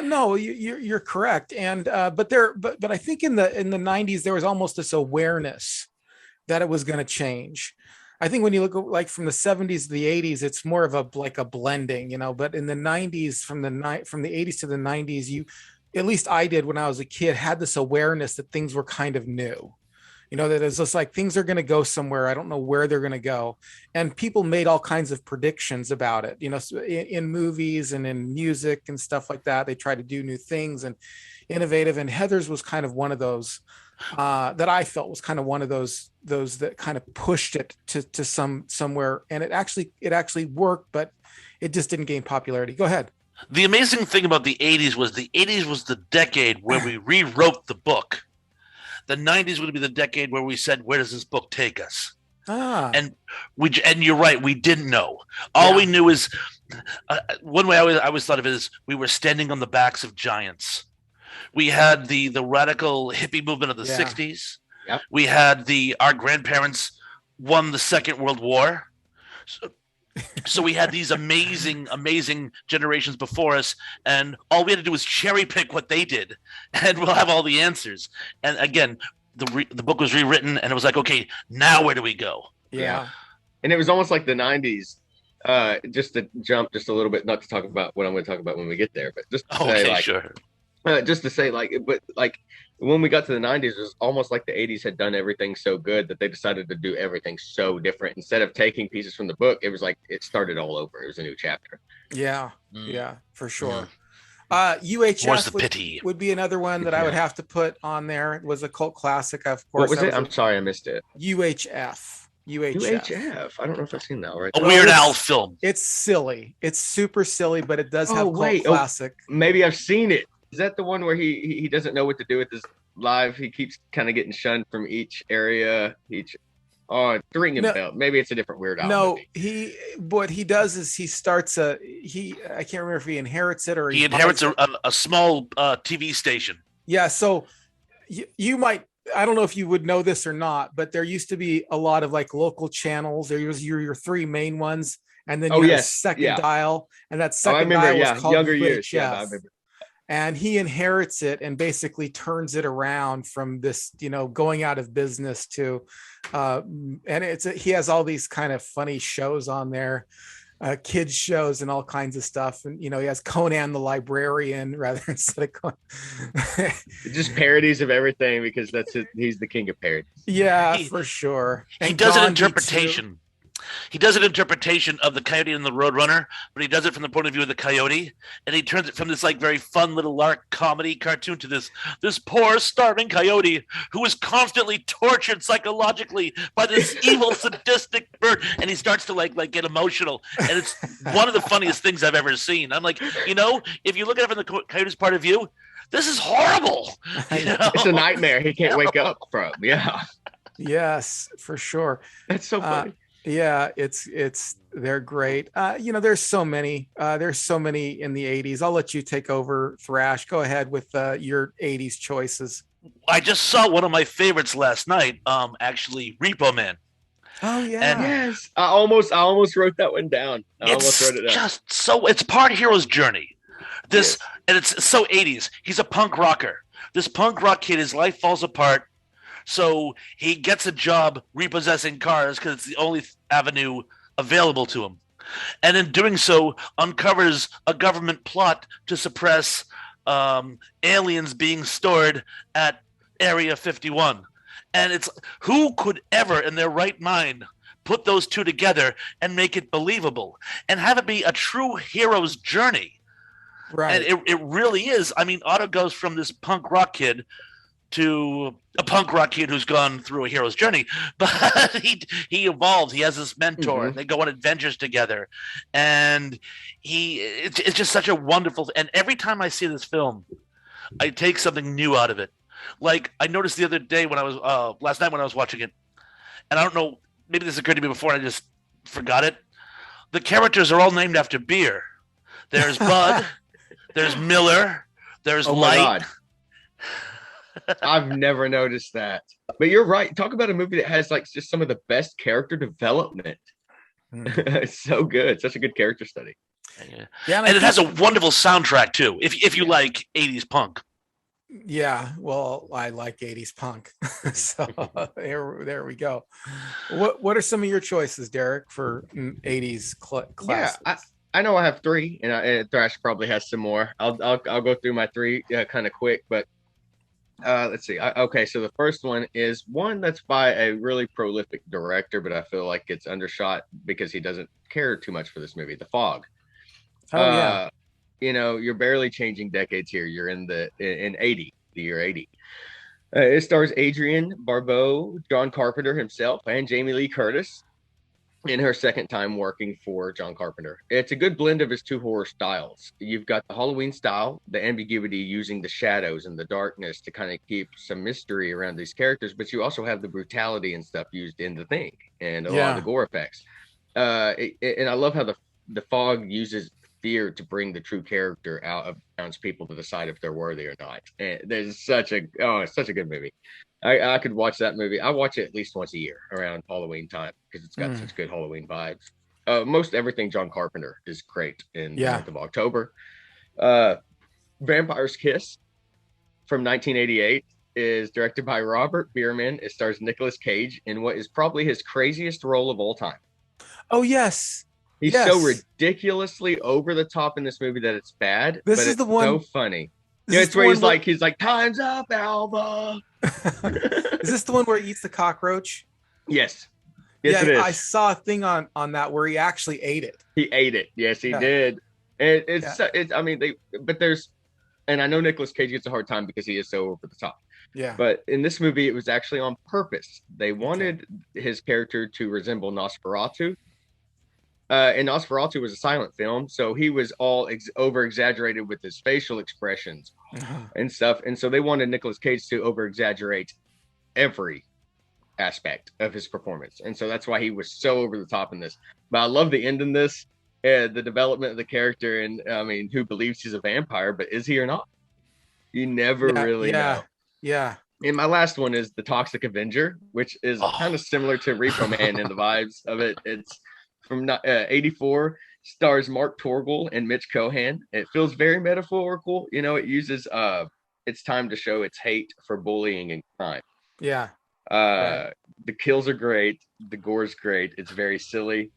No, you're correct. And but I think in the 90s there was almost this awareness that it was going to change. I think when you look at, like, from the 70s to the 80s, it's more of a blending, but in the 90s, from the 80s to the 90s, at least I did when I was a kid, had this awareness that things were kind of new. That it's just like things are going to go somewhere. I don't know where they're going to go. And people made all kinds of predictions about it, in movies and in music and stuff like that. They try to do new things and innovative. And Heathers was kind of one of those that I felt was kind of one of those that kind of pushed it to somewhere. And it actually worked, but it just didn't gain popularity. Go ahead. The amazing thing about the 80s was the decade where we rewrote the book. The 90s would be the decade where we said, where does this book take us? And you're right, we didn't know. All we knew is one way I always thought of it is we were standing on the backs of giants. We had the radical hippie movement of the 60s. Yep. We had our grandparents won the Second World War. So we had these amazing generations before us, and all we had to do was cherry pick what they did, and we'll have all the answers. And again, the book was rewritten, and it was like, okay, now where do we go? Yeah. And it was almost like the 90s. Just to jump just a little bit, not to talk about what I'm going to talk about when we get there, but just to say, like, sure. Just to say, when we got to the 90s, it was almost like the 80s had done everything so good that they decided to do everything so different. Instead of taking pieces from the book, it was like it started all over. It was a new chapter. Yeah, for sure. UHF would be another one that I would have to put on there. It was a cult classic, of course. What was it? I'm sorry, I missed it. UHF. I don't know if I've seen that. Right? A Weird Al film. It's silly. It's super silly, but it does have cult classic. Maybe I've seen it. Is that the one where he doesn't know what to do with his life? He keeps kind of getting shunned from each area. It's ringing a bell. Maybe it's a different Weird Al. No, what he does is he starts I can't remember if he inherits it or he inherits a small TV station. Yeah, so you might, I don't know if you would know this or not, but there used to be a lot of like local channels. There was your three main ones, and then you had a second dial, and that second dial was called Younger UHF. Years. Yeah, I remember. And he inherits it and basically turns it around from this, going out of business to, and he has all these kind of funny shows on there, kids shows and all kinds of stuff. And, he has Conan the Librarian rather instead of just parodies of everything, because he's the king of parodies. Yeah, for sure. He does an interpretation. He does an interpretation of the Coyote and the Roadrunner, but he does it from the point of view of the coyote, and he turns it from this like very fun little lark comedy cartoon to this poor starving coyote who is constantly tortured psychologically by this evil sadistic bird, and he starts to like get emotional, and it's one of the funniest things I've ever seen. I'm like, if you look at it from the coyote's part of view, this is horrible. It's a nightmare he can't wake up from. Yeah. Yes, for sure. That's so funny. Yeah, they're great. There's so many in the 80s. I'll let you take over, Thrash. Go ahead with your 80s choices. I just saw one of my favorites last night. Actually, Repo Man. Oh yeah. And yes. I almost wrote that one down. It's part hero's journey. And it's so 80s. He's a punk rocker. This punk rock kid, his life falls apart. So he gets a job repossessing cars because it's the only avenue available to him. And in doing so, uncovers a government plot to suppress aliens being stored at Area 51. And it's, who could ever in their right mind put those two together and make it believable and have it be a true hero's journey? Right. And it really is. I mean, Otto goes from this punk rock kid to a punk rock kid who's gone through a hero's journey, but he evolves. He has this mentor, and they go on adventures together, and it's just such a wonderful. And every time I see this film, I take something new out of it. Like I noticed the other day when I was last night when I was watching it, and I don't know, maybe this occurred to me before, and I just forgot it. The characters are all named after beer. There's Bud, there's Miller, there's Light. I've never noticed that. But you're right. Talk about a movie that has like just some of the best character development. It's so good. Such a good character study. Yeah, and it has a wonderful soundtrack too. If you like 80s punk. Yeah, well, I like 80s punk. So there we go. What are some of your choices, Deryk, for 80s classics? Yeah, I know I have three, and Thrash probably has some more. I'll go through my three kind of quick, but let's see. Okay, so the first one is one that's by a really prolific director, but I feel like it's undershot because he doesn't care too much for this movie, The Fog. Oh yeah. You're barely changing decades here. You're in 80, the year 80. It stars Adrienne Barbeau, John Carpenter himself, and Jamie Lee Curtis in her second time working for John Carpenter. It's a good blend of his two horror styles. You've got the Halloween style, the ambiguity using the shadows and the darkness to kind of keep some mystery around these characters, but you also have the brutality and stuff used in The Thing and a lot of the gore effects. And I love how the Fog uses fear to bring the true character out of townspeople to decide if they're worthy or not. And there's it's such a good movie. I could watch that movie. I watch it at least once a year around Halloween time because it's got such good Halloween vibes. Most everything John Carpenter is great in the month of October. Vampire's Kiss from 1988 is directed by Robert Bierman. It stars Nicolas Cage in what is probably his craziest role of all time. Oh yes. He's so ridiculously over the top in this movie that it's bad. This is the one so funny. Yeah, it's where he's like, time's up, Alva. Is this the one where he eats the cockroach? Yes. Yes, it is. I saw a thing on that where he actually ate it. He ate it. Yes, he did. And and I know Nicolas Cage gets a hard time because he is so over the top. Yeah. But in this movie, it was actually on purpose. They wanted his character to resemble Nosferatu. And Nosferatu was a silent film, so he was all over exaggerated with his facial expressions and stuff. And so they wanted Nicolas Cage to over exaggerate every aspect of his performance. And so that's why he was so over the top in this. But I love the end in this, the development of the character. And I mean, who believes he's a vampire, but is he or not? You never really know. Yeah. And my last one is The Toxic Avenger, which is kind of similar to Repo Man in the vibes of it. It's from 84, stars Mark Torgl and Mitch Cohan. It feels very metaphorical. It uses its time to show its hate for bullying and crime. Yeah. The kills are great. The gore is great. It's very silly.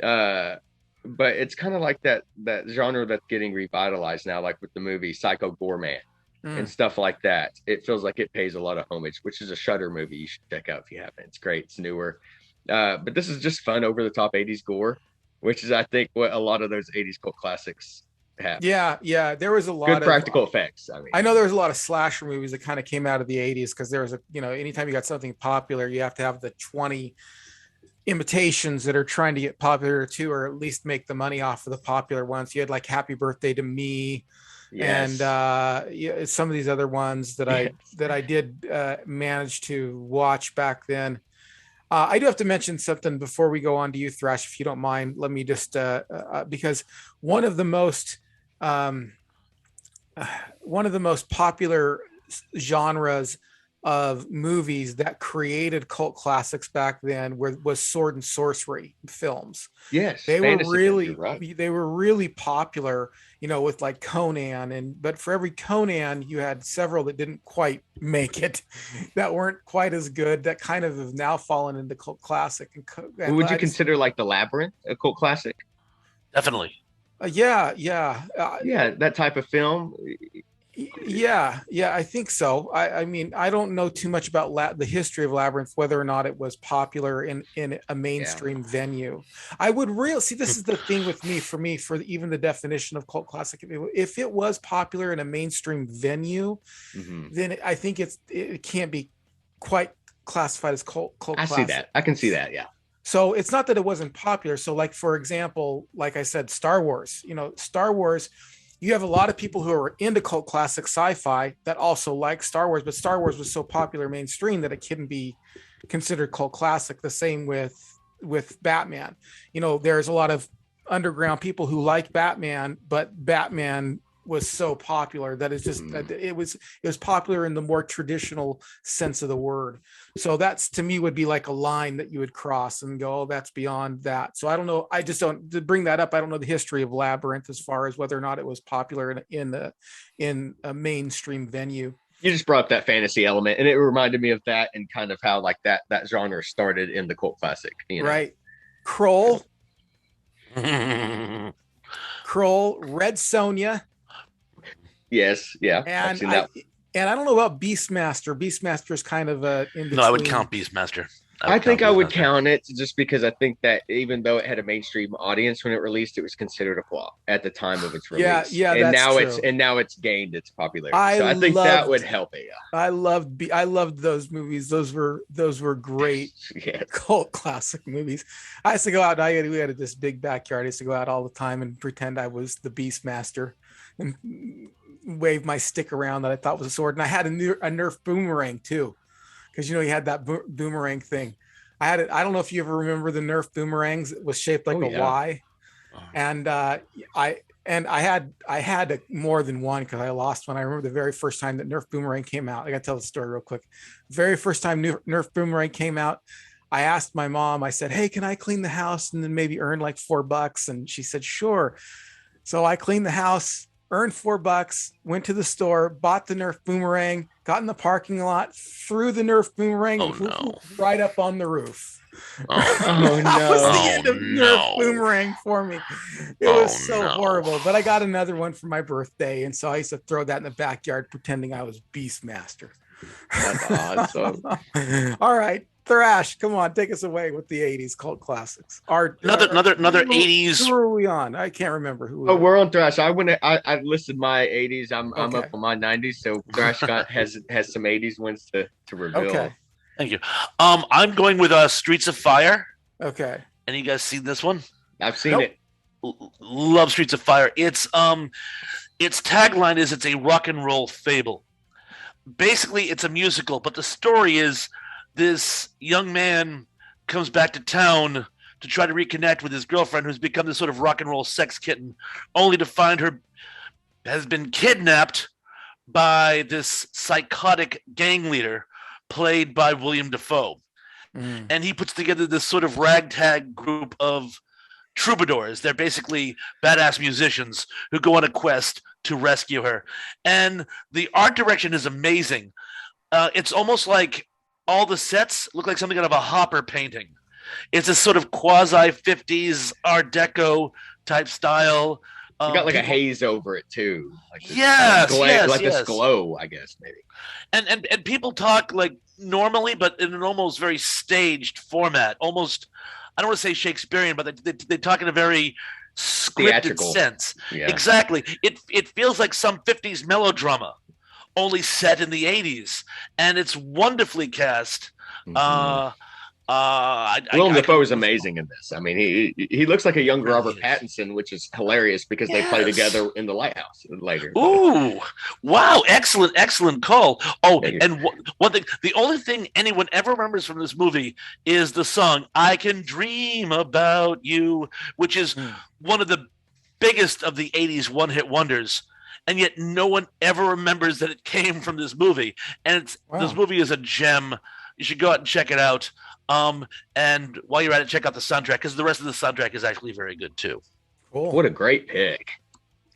But it's kind of like that genre that's getting revitalized now, like with the movie Psycho Goreman and stuff like that. It feels like it pays a lot of homage, which is a Shudder movie you should check out if you haven't. It's great. It's newer. But this is just fun over the top 80s gore, which is I think what a lot of those 80s cult classics have. Yeah. There was a lot of practical effects. I know there was a lot of slasher movies that kind of came out of the 80s because there was anytime you got something popular, you have to have the 20 imitations that are trying to get popular too, or at least make the money off of the popular ones. You had like Happy Birthday to Me. Yes. And some of these other ones that I did manage to watch back then. I do have to mention something before we go on to you, Thrash, if you don't mind. Let me just because one of the most popular genres of movies that created cult classics back then was sword and sorcery films. Yes, they were really popular, with like Conan, but for every Conan you had several that didn't quite make it, that weren't quite as good, that kind of have now fallen into cult classic. And would you consider like The Labyrinth a cult classic? Definitely. Yeah, that type of film. Yeah, I think so. I mean, I don't know too much about the history of Labyrinth, whether or not it was popular in a mainstream venue. I would see, this is the thing with me, for even the definition of cult classic. If it was popular in a mainstream venue, then I think it can't be quite classified as cult classic. See that. I can see that. Yeah. So it's not that it wasn't popular. So like, for example, like I said, Star Wars, Star Wars, you have a lot of people who are into cult classic sci-fi that also like Star Wars, but Star Wars was so popular mainstream that it couldn't be considered cult classic. The same with Batman. There's a lot of underground people who like Batman, but Batman was so popular that it's just it was popular in the more traditional sense of the word. So that's, to me, would be like a line that you would cross and go, oh, that's beyond that. So I don't know, I just don't, to bring that up, I don't know the history of Labyrinth as far as whether or not it was popular in a mainstream venue. You just brought up that fantasy element, and it reminded me of that, and kind of how like that genre started in the cult classic, you know? Right. Kroll, Red Sonja. Yes, yeah, I've And seen that. I don't know about Beastmaster. Beastmaster is kind of a in between. No, I would count Beastmaster. I think I would count it, just because I think that even though it had a mainstream audience when it released, it was considered a flop at the time of its release. Yeah, and that's now true. it's gained its popularity. So I think that would help it. Yeah. I loved those movies. Those were great Yes. cult classic movies. I used to go out. We had this big backyard. I used to go out all the time and pretend I was the Beastmaster and wave my stick around that I thought was a sword. And I had a Nerf boomerang too, because you had that boomerang thing. I had it. I don't know if you ever remember the Nerf boomerangs. It was shaped like a Y, and I had more than one because I lost one. I remember the very first time that Nerf boomerang came out. I got to tell the story real quick. Very first time Nerf boomerang came out, I asked my mom. I said, "Hey, can I clean the house and then maybe earn like $4?" And she said, "Sure." So I cleaned the house, earned $4, went to the store, bought the Nerf boomerang, got in the parking lot, threw the Nerf boomerang right up on the roof. Oh, That was the end of Nerf boomerang for me. It was so horrible. But I got another one for my birthday, and so I used to throw that in the backyard pretending I was Beastmaster. That's awesome. All right. Thrash, come on, take us away with the 80s cult classics. Another 80s. Who are we on? I can't remember who. Oh, we're on Thrash. I've listed my 80s. I'm up on my 90s. So Thrash has some 80s ones to reveal. Okay. Thank you. I'm going with Streets of Fire. Okay. Any of you guys seen this one? I've seen it. Love Streets of Fire. Its tagline is, it's a rock and roll fable. Basically, it's a musical, but the story is, this young man comes back to town to try to reconnect with his girlfriend, who's become this sort of rock and roll sex kitten, only to find her has been kidnapped by this psychotic gang leader played by William Dafoe. And he puts together this sort of ragtag group of troubadours. They're basically badass musicians who go on a quest to rescue her. And the art direction is amazing. It's almost like all the sets look like something out of a Hopper painting. It's a sort of quasi 50s Art Deco type style. You got like a haze over it too. Like this, this glow, I guess, maybe. And people talk like normally, but in an almost very staged format. Almost, I don't want to say Shakespearean, but they talk in a very scripted Theatrical sense. Yeah. Exactly. It feels like some 50s melodrama, only set in the 80s, and it's wonderfully cast. Willem Dafoe is amazing in this. I mean, he looks like a young Robert Pattinson, which is hilarious because they play together in The Lighthouse later. Ooh, wow, excellent call. Oh, and one thing, the only thing anyone ever remembers from this movie is the song "I Can Dream About You," which is one of the biggest of the 80s one-hit wonders. And yet no one ever remembers that it came from this movie. And this movie is a gem. You should go out and check it out. And while you're at it, check out the soundtrack, because the rest of the soundtrack is actually very good too. Cool. What a great pick.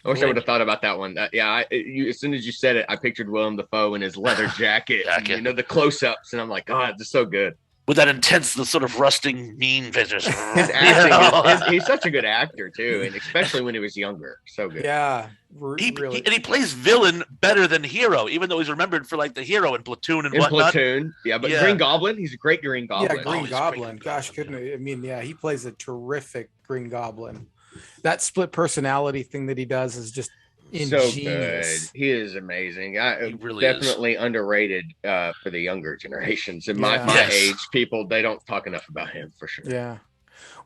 I wish I would have thought about that one. As soon as you said it, I pictured Willem Dafoe in his leather jacket. And, the close-ups, and I'm like, God, this is so good. With that intense, the sort of rusting, mean visage. His acting, he's such a good actor too, and especially when he was younger, so good. Yeah, really. He plays villain better than hero, even though he's remembered for like the hero in Platoon and whatnot. Platoon, but Green Goblin, he's a great Green Goblin. Yeah, Green Goblin. Gosh, he plays a terrific Green Goblin. That split personality thing that he does is just ingenious. So good. He is amazing. He really definitely underrated for the younger generations. In my age, people, they don't talk enough about him for sure. Yeah.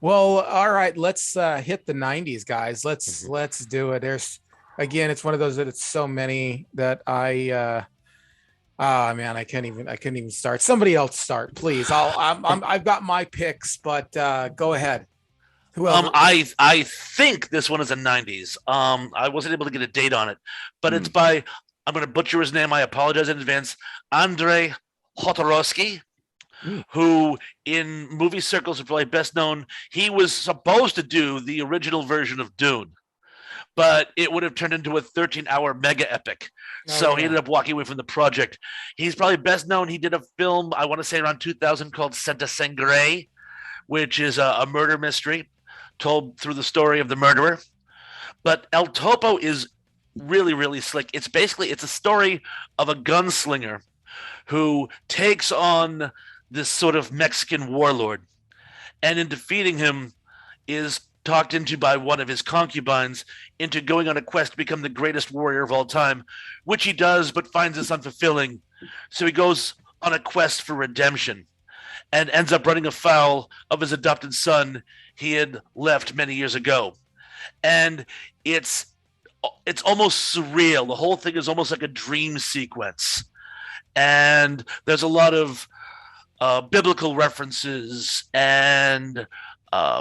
Well, all right, let's hit the 90s, guys. Let's do it. There's, again, it's one of those that it's so many that I couldn't even start. Somebody else start, please. I've got my picks, but go ahead. Whoever. I think this one is a '90s. I wasn't able to get a date on it, but it's by, I'm going to butcher his name. I apologize in advance. Andrei Jodorowsky, who in movie circles is probably best known. He was supposed to do the original version of Dune, but it would have turned into a 13-hour mega epic. So he ended up walking away from the project. He's probably best known. He did a film, I want to say around 2000, called Santa Sangre, which is a murder mystery told through the story of the murderer. But El Topo is really, really slick. It's a story of a gunslinger who takes on this sort of Mexican warlord, and in defeating him is talked into by one of his concubines into going on a quest to become the greatest warrior of all time, which he does, but finds this unfulfilling. So he goes on a quest for redemption and ends up running afoul of his adopted son he had left many years ago. And it's almost surreal. The whole thing is almost like a dream sequence. And there's a lot of biblical references and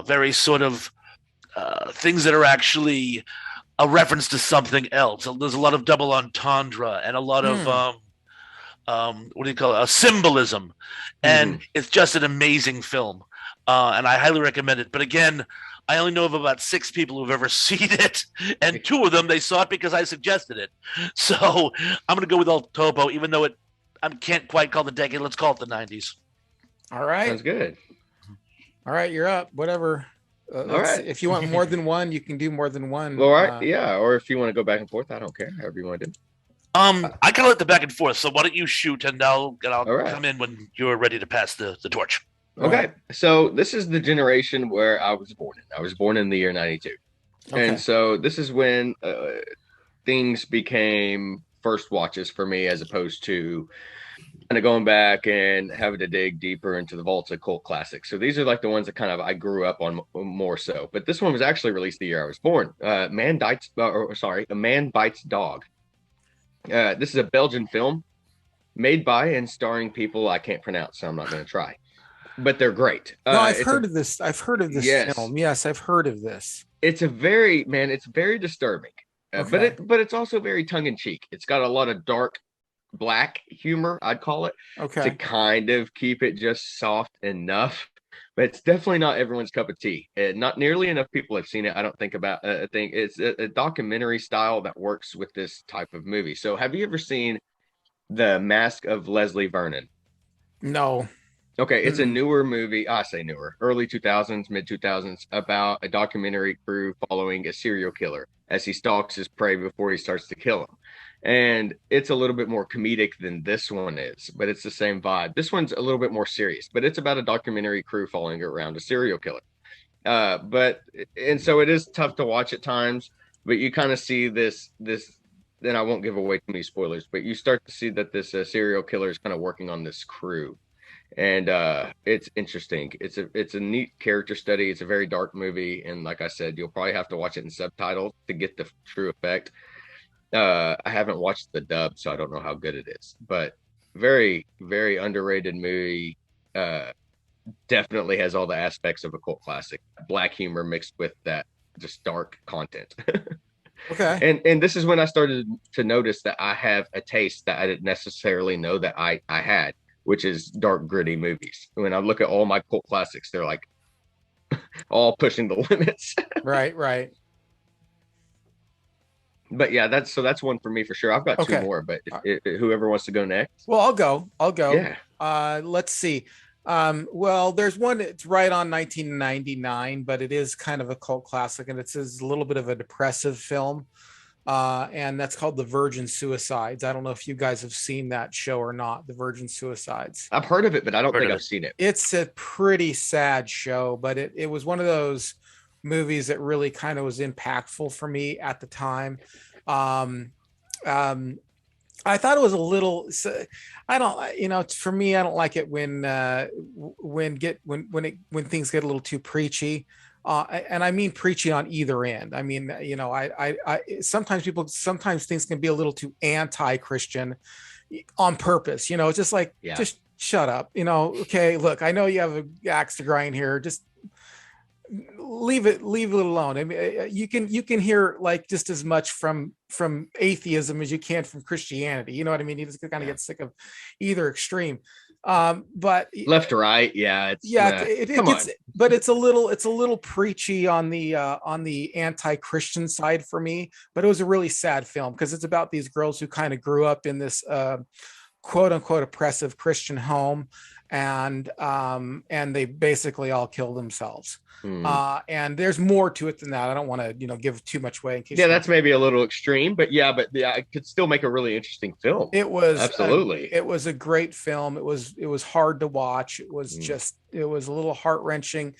very sort of things that are actually a reference to something else. There's a lot of double entendre and a lot of what do you call it? Symbolism. And it's just an amazing film. And I highly recommend it. But again, I only know of about 6 people who've ever seen it, and 2 of them, they saw it because I suggested it. So I'm going to go with El Topo, even though I can't quite call the decade. Let's call it the 90s. All right. Sounds good. All right, you're up. Whatever. All right. If you want more than one, you can do more than one. All right. Yeah. Or if you want to go back and forth, I don't care. However you want to do. I kind of like the back and forth. So why don't you shoot, and I'll right. come in when you're ready to pass the torch. Okay. Right. So this is the generation where I was born in. I was born in the year 92. Okay. And so this is when things became first watches for me, as opposed to kind of going back and having to dig deeper into the vaults of cult classics. So these are like the ones that kind of I grew up on more so. But this one was actually released the year I was born. A Man Bites Dog. This is a Belgian film made by and starring people I can't pronounce, so I'm not going to try. But they're great. No, I've heard of this. I've heard of this film. Yes, I've heard of this. It's very disturbing. Okay. But it's also very tongue in cheek. It's got a lot of dark black humor, I'd call it, to kind of keep it just soft enough. But it's definitely not everyone's cup of tea. Not nearly enough people have seen it. I don't think I think it's a documentary style that works with this type of movie. So have you ever seen The Mask of Leslie Vernon? No. Okay, it's a newer movie. I say newer, early 2000s, mid 2000s, about a documentary crew following a serial killer as he stalks his prey before he starts to kill him. And it's a little bit more comedic than this one is, but it's the same vibe. This one's a little bit more serious, but it's about a documentary crew following around a serial killer. And so it is tough to watch at times, but you kind of see this, then I won't give away too many spoilers, but you start to see that this serial killer is kind of working on this crew. And it's interesting. It's a neat character study. It's a very dark movie, and like I said, you'll probably have to watch it in subtitles to get the true effect. I haven't watched the dub, so I don't know how good it is, but very, very underrated movie. Definitely has all the aspects of a cult classic. Black humor mixed with that just dark content. Okay. And this is when I started to notice that I have a taste that I didn't necessarily know that I had, which is dark, gritty movies. When I look at all my cult classics, they're like all pushing the limits. Right. But yeah, that's one for me for sure. I've got 2 more, but if whoever wants to go next. Well, I'll go. Yeah. Let's see. Well, there's one. It's right on 1999, but it is kind of a cult classic, and it's a little bit of a depressive film. And that's called The Virgin Suicides. I don't know if you guys have seen that show or not, The Virgin Suicides. I've heard of it, but I don't think I've seen it. It's a pretty sad show, but it was one of those movies that really kind of was impactful for me at the time. I thought it was a little, for me, I don't like it when things get a little too preachy. And I mean preachy on either end. I mean, I sometimes things can be a little too anti-Christian on purpose. It's just like, just shut up. Okay, look, I know you have an axe to grind here. Just leave it alone. I mean, you can hear like just as much from atheism as you can from Christianity. You know what I mean? You just kind of get sick of either extreme. But Left to right, yeah, it come gets, on. but it's a little preachy on the anti-Christian side for me. But it was a really sad film because it's about these girls who kind of grew up in this quote unquote oppressive Christian home, and they basically all kill themselves. And there's more to it than that. I don't want to, give too much away in case. Yeah, that's maybe a little extreme, but yeah, it could still make a really interesting film. It was absolutely. It was a great film. It was hard to watch. It was it was a little heart wrenching,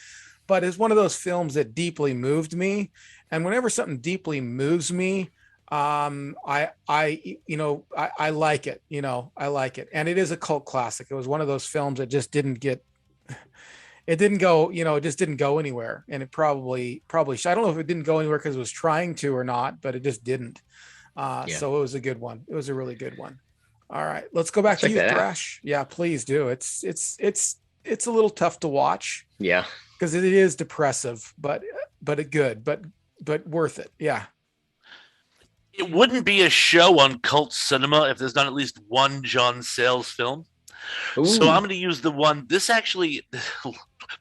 but it's one of those films that deeply moved me. And whenever something deeply moves me, I like it. I like it, and it is a cult classic. It was one of those films that just didn't get. It didn't go, it just didn't go anywhere. And it probably, I don't know if it didn't go anywhere because it was trying to or not, but it just didn't. So it was a good one. It was a really good one. All right, let's go back to you, Thrash. Yeah, please do. It's a little tough to watch. Yeah. Because it is depressive, but good, but worth it. Yeah. It wouldn't be a show on cult cinema if there's not at least one John Sayles film. Ooh. So I'm going to use the one. This actually,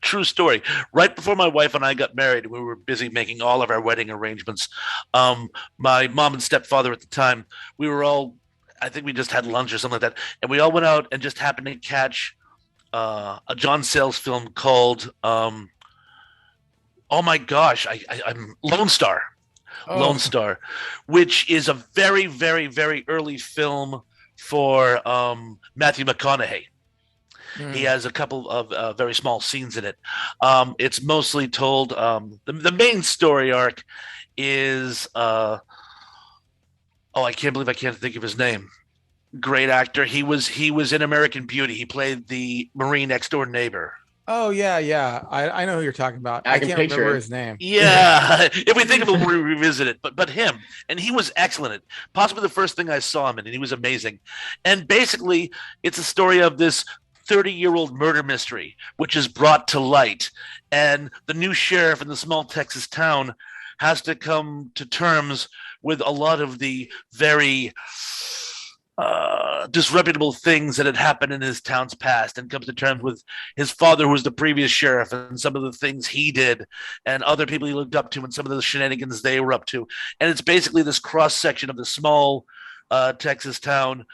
true story. Right before my wife and I got married, we were busy making all of our wedding arrangements. My mom and stepfather at the time, we were all, I think we just had lunch or something like that, and we all went out and just happened to catch a John Sayles film called, oh my gosh, I'm Lone Star. Oh. Lone Star, which is a very, very, very early film for Matthew McConaughey. He has a couple of very small scenes in it. It's mostly told, the main story arc is, I can't believe I can't think of his name. Great actor. He was in American Beauty. He played the Marine next door neighbor. Oh yeah. I know who you're talking about. I can't remember his name. Yeah, if we think of him, we revisit it. But him, and he was excellent. Possibly the first thing I saw him in, and he was amazing. And basically, it's a story of this 30-year-old murder mystery, which is brought to light, and the new sheriff in the small Texas town has to come to terms with a lot of the very disreputable things that had happened in his town's past, and comes to terms with his father, who was the previous sheriff, and some of the things he did, and other people he looked up to, and some of the shenanigans they were up to. And it's basically this cross section of the small Texas town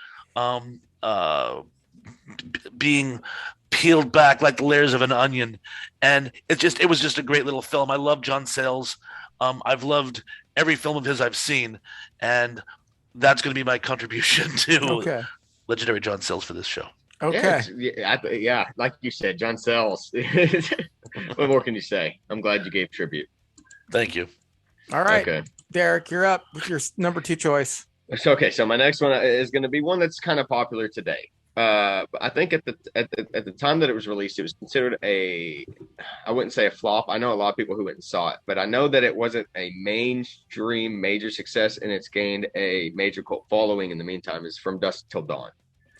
being peeled back like the layers of an onion. And it was just a great little film. I love John Sayles. I've loved every film of his I've seen, and that's going to be my contribution to legendary John Sayles for this show. Okay. Yeah, like you said, John Sayles. What more can you say? I'm glad you gave tribute. Thank you. All right. Okay. Deryk, you're up with your number 2 choice. Okay, so my next one is going to be one that's kind of popular today. I think at the time that it was released, it was considered I wouldn't say a flop. I know a lot of people who went and saw it, but I know that it wasn't a mainstream major success, and it's gained a major cult following in the meantime. Is From Dusk Till Dawn.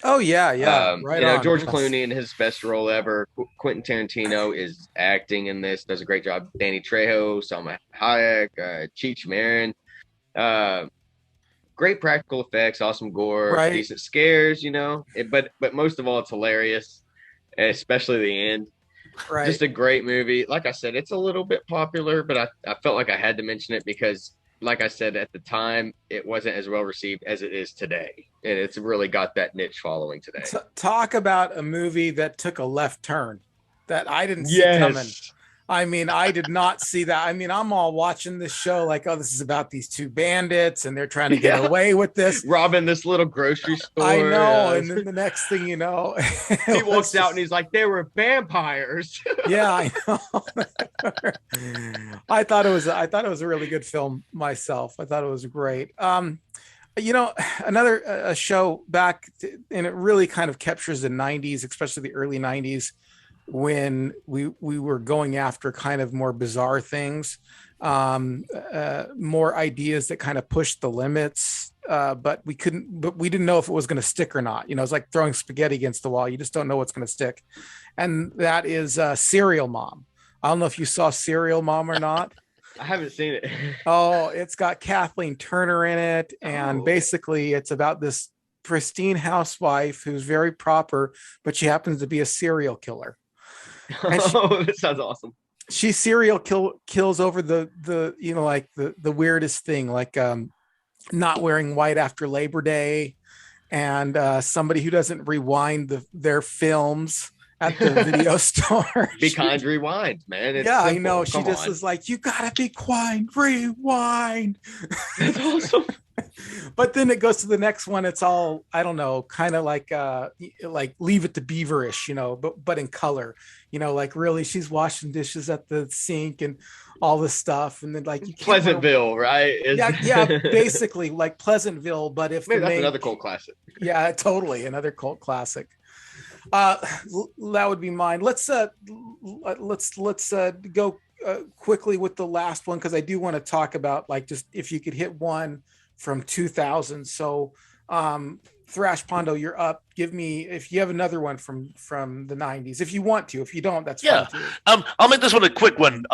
Oh yeah. Right. George Clooney in his best role ever. Quentin Tarantino is acting in this, does a great job. Danny Trejo, Salma Hayek, Cheech Marin. Great practical effects, awesome gore, decent scares, but most of all, it's hilarious, especially the end. Right. Just a great movie. Like I said, it's a little bit popular, but I felt like I had to mention it because, like I said, at the time, it wasn't as well received as it is today. And it's really got that niche following today. Talk about a movie that took a left turn that I didn't see coming. I mean, I did not see that. I mean, I'm all watching this show like, oh, this is about these 2 bandits and they're trying to get away with this. Robbing this little grocery store. I know. And then the next thing you know, he walks out and he's like, they were vampires. Yeah, I know. I thought it was a really good film myself. I thought it was great. Another show back, and it really kind of captures the 90s, especially the early 90s, when we were going after kind of more bizarre things, more ideas that kind of pushed the limits, but we didn't know if it was going to stick or not. It's like throwing spaghetti against the wall. You just don't know what's going to stick. And that is Serial Mom. I don't know if you saw Serial Mom or not. I haven't seen it. Oh, it's got Kathleen Turner in it, and Oh. basically it's about this pristine housewife who's very proper, but she happens to be a serial killer. And Oh, that sounds awesome. she kills over the you know, like the weirdest thing, like not wearing white after Labor Day, and somebody who doesn't rewind their films at the video store. Be kind, rewind, man. It's Yeah, I simple. know. She Come just on. is like, you gotta be kind, rewind. That's awesome. But then it goes to the next one. It's all, I don't know, kind of like Leave It to Beaverish, you know, but in color, you know, like really she's washing dishes at the sink and all this stuff. And then like you can't Pleasantville, right? yeah, basically like Pleasantville, but if Maybe that's another cult classic. Yeah, totally, another cult classic. That would be mine. Let's go quickly with the last one, because I do want to talk about, like, just if you could hit one from 2000. So Thrashpondo, you're up. Give me, if you have another one from the 90s, if you want to. If you don't, that's fine too. I'll make this one a quick one.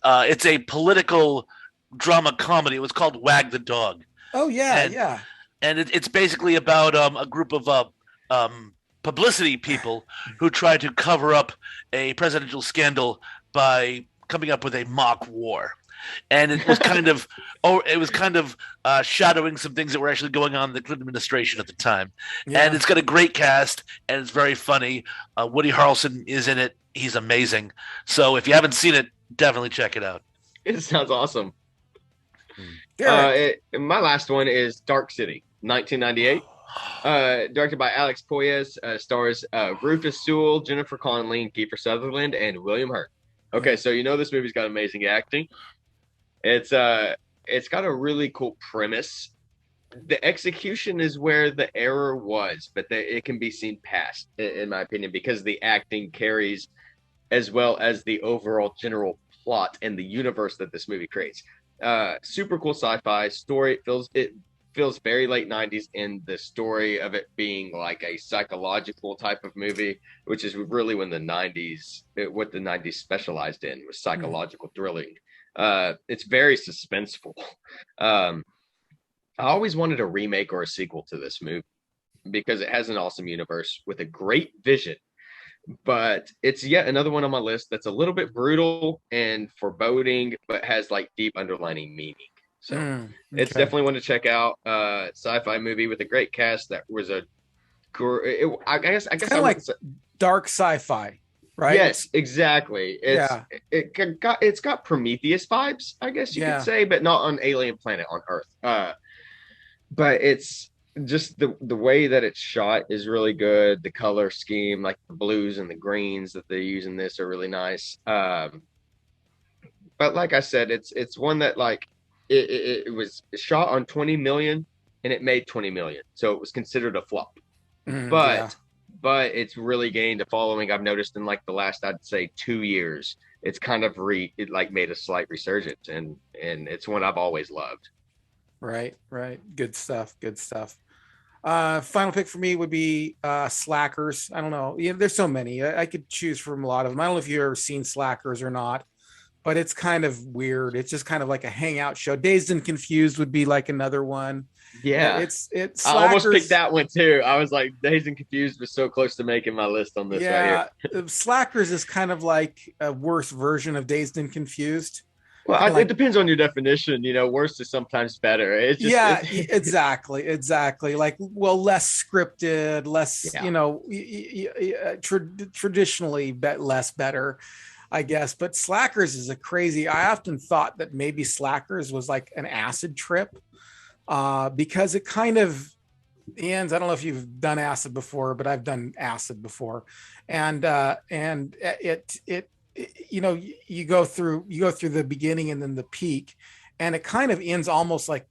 It's a political drama comedy. It was called Wag the Dog. Oh yeah, And it's basically about a group of publicity people who try to cover up a presidential scandal by coming up with a mock war. And it was kind of shadowing some things that were actually going on in the Clinton administration at the time. Yeah. And it's got a great cast, and it's very funny. Woody Harrelson is in it. He's amazing. So if you haven't seen it, definitely check it out. It sounds awesome. My last one is Dark City, 1998. Directed by Alex Proyas, stars Rufus Sewell, Jennifer Connelly, Kiefer Sutherland, and William Hurt. Okay, so you know this movie's got amazing acting. It's got a really cool premise. The execution is where the error was, but it can be seen past, in my opinion, because the acting carries as well as the overall general plot and the universe that this movie creates. Super cool sci-fi story. It feels very late 90s in the story of it being like a psychological type of movie, which is really when what the 90s specialized in was psychological thrilling. It's very suspenseful. I always wanted a remake or a sequel to this movie because it has an awesome universe with a great vision, but it's yet another one on my list that's a little bit brutal and foreboding, but has like deep underlining meaning. So it's definitely one to check out. Sci-fi movie with a great cast that was I guess kind of like dark sci-fi, right? Yes, exactly. It's got Prometheus vibes, I guess you could say, but not on alien planet, on Earth. But it's just the way that it's shot is really good. The color scheme, like the blues and the greens that they use in this, are really nice. But like I said, it's one that like it was shot on 20 million and it made 20 million, so it was considered a flop. But it's really gained a following. I've noticed in like the last, I'd say 2 years, it's kind of it like made a slight resurgence, and it's one I've always loved. Right. Good stuff. Final pick for me would be Slackers. I don't know. There's so many. I could choose from a lot of them. I don't know if you've ever seen Slackers or not, but it's kind of weird. It's just kind of like a hangout show. Dazed and Confused would be like another one. Yeah, it's Slackers. I almost picked that one too. I was like, Dazed and Confused was so close to making my list on this. Yeah, right here. Slackers is kind of like a worse version of Dazed and Confused. Well, it depends on your definition. Worse is sometimes better. It's just, exactly. Like, well, less scripted, less, traditionally less better, I guess. But Slackers is I often thought that maybe Slackers was like an acid trip, because it kind of ends. I don't know if you've done acid before, but I've done acid before, and it you go through the beginning and then the peak, and it kind of ends almost like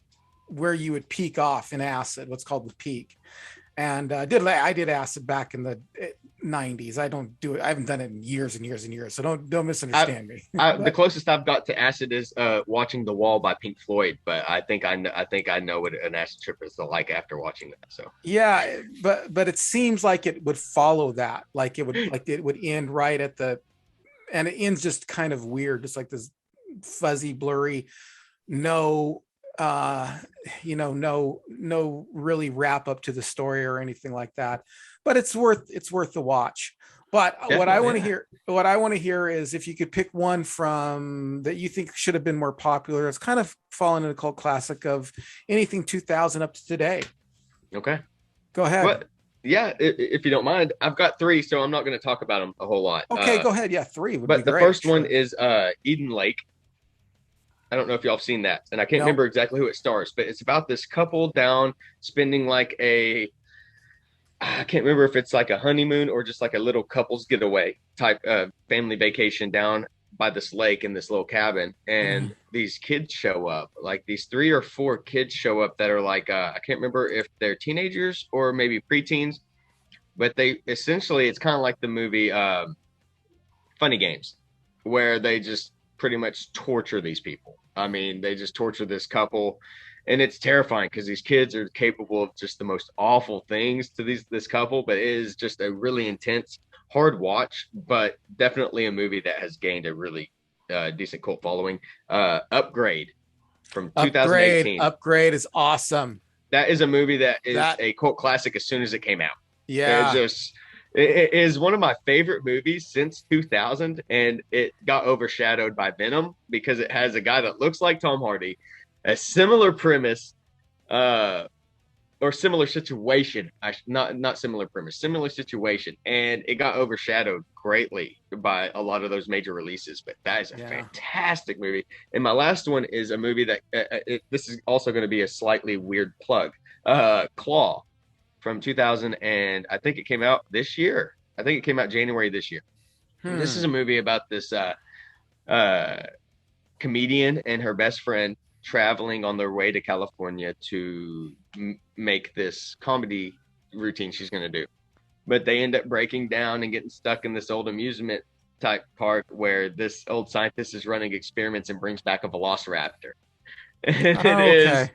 where you would peak off in acid, what's called the peak. And I did acid back in the 90s. I don't do it. I haven't done it in years and years and years. So don't misunderstand me. The closest I've got to acid is watching The Wall by Pink Floyd, but I think I know what an acid trip is like after watching that. So yeah, but it seems like it would follow that, like it would end right at the and it ends just kind of weird, just like this fuzzy, blurry, no no really wrap up to the story or anything like that. But it's worth the watch. But what I want to hear is if you could pick one from that you think should have been more popular. It's kind of fallen into a cult classic of anything 2000 up to today. Okay. Go ahead. But yeah, if you don't mind, I've got three, so I'm not going to talk about them a whole lot. Okay, go ahead. Yeah, three would be But the great. first one is Eden Lake. I don't know if y'all have seen that, and I can't remember exactly who it stars, but it's about this couple down spending like I can't remember if it's like a honeymoon or just like a little couples getaway type family vacation down by this lake in this little cabin. And these kids show up, like these 3 or 4 kids show up that are like, I can't remember if they're teenagers or maybe preteens, but they essentially, it's kind of like the movie Funny Games, where they just pretty much torture these people. I mean, they just torture this couple. And it's terrifying because these kids are capable of just the most awful things to this couple, but it is just a really intense, hard watch, but definitely a movie that has gained a really decent cult following. Upgrade from 2018. Upgrade is awesome. That is a movie that is a cult classic as soon as it came out. Yeah. It is one of my favorite movies since 2000, and it got overshadowed by Venom because it has a guy that looks like Tom Hardy, a similar premise, or similar situation. Not similar premise, similar situation, and it got overshadowed greatly by a lot of those major releases. But that is a fantastic movie. And my last one is a movie that this is also going to be a slightly weird plug. Claw from 2000, and I think it came out this year. I think it came out January this year. This is a movie about this comedian and her best friend traveling on their way to California to make this comedy routine she's going to do. But they end up breaking down and getting stuck in this old amusement type park where this old scientist is running experiments and brings back a velociraptor. And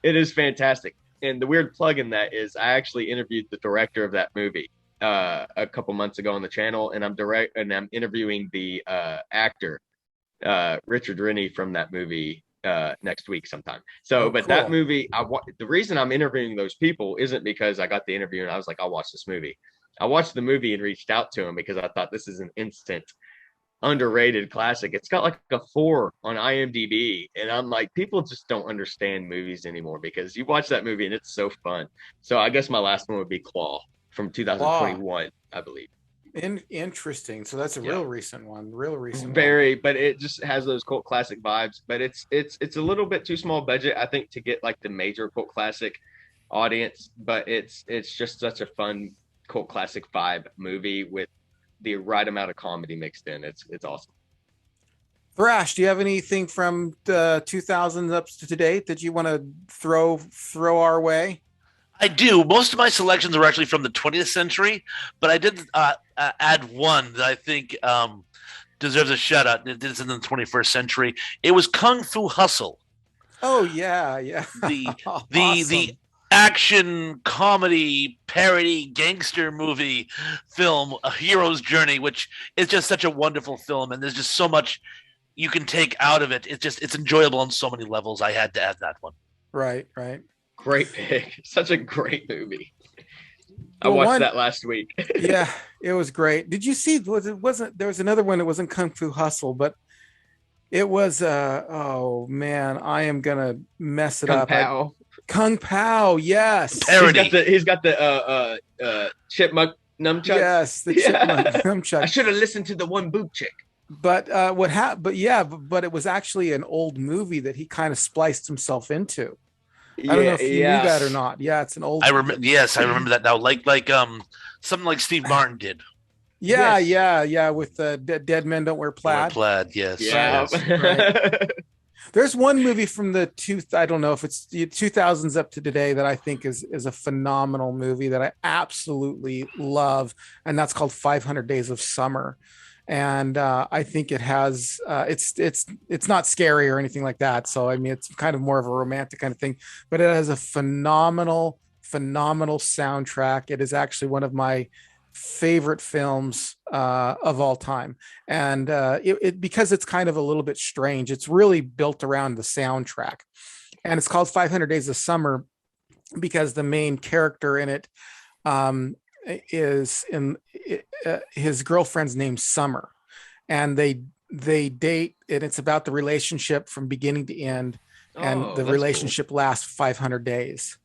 it is fantastic. And the weird plug in that is I actually interviewed the director of that movie a couple months ago on the channel, and I'm interviewing the actor Richard Rennie from that movie next week sometime. So but cool. That movie, the reason I'm interviewing those people isn't because I got the interview and I was like, I'll watch this movie. I watched the movie and reached out to him because I thought this is an instant underrated classic. It's got like a 4 on IMDb, and I'm like, people just don't understand movies anymore because you watch that movie and it's so fun. So I guess my last one would be Claw from 2021, I believe. Interesting. So that's a real recent one. But it just has those cult classic vibes. But it's a little bit too small budget, I think, to get like the major cult classic audience. But it's just such a fun cult classic vibe movie with the right amount of comedy mixed in. It's awesome. Thrash, do you have anything from the 2000s up to date that you want to throw our way? I do. Most of my selections are actually from the 20th century, but I did add one that I think deserves a shout out. It is in the 21st century. It was Kung Fu Hustle. Oh yeah. The action comedy parody gangster movie film, A Hero's Journey, which is just such a wonderful film, and there's just so much you can take out of it. It's enjoyable on so many levels. I had to add that one. Right. Great pick. Such a great movie. I watched that last week. Yeah, it was great. Did you see? There was another one that wasn't Kung Fu Hustle, but it was. Oh man, I am gonna mess it up. Kung Pao, yes. Parody. He's got the chipmunk nunchucks. Yes, the chipmunk nunchucks. I should have listened to the one boob chick. But what happened? But it was actually an old movie that he kind of spliced himself into. I don't know if you knew that or not. Yeah, it's an old. I remember. Yes, I remember that now. Like something like Steve Martin did. Yeah. With Dead Men Don't Wear Plaid. Yes. Yeah. Yes. Right. There's one movie from I don't know if it's the 2000s up to today that I think is a phenomenal movie that I absolutely love, and that's called 500 Days of Summer. And I think it has it's not scary or anything like that. So I mean, it's kind of more of a romantic kind of thing, but it has a phenomenal soundtrack. It is actually one of my favorite films of all time. And because it's kind of a little bit strange, it's really built around the soundtrack. And it's called 500 Days of Summer because the main character in it is his girlfriend's named Summer, and they date, and it's about the relationship from beginning to end, and the relationship lasts 500 days.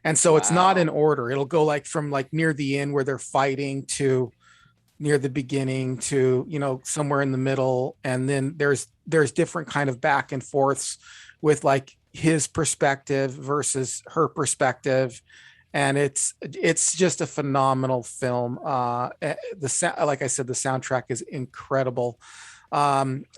And so it's not in order. It'll go like from like near the end where they're fighting to near the beginning to, you know, somewhere in the middle. And then there's different kind of back and forths with like his perspective versus her perspective. And it's just a phenomenal film. Like I said, the soundtrack is incredible. Anyway,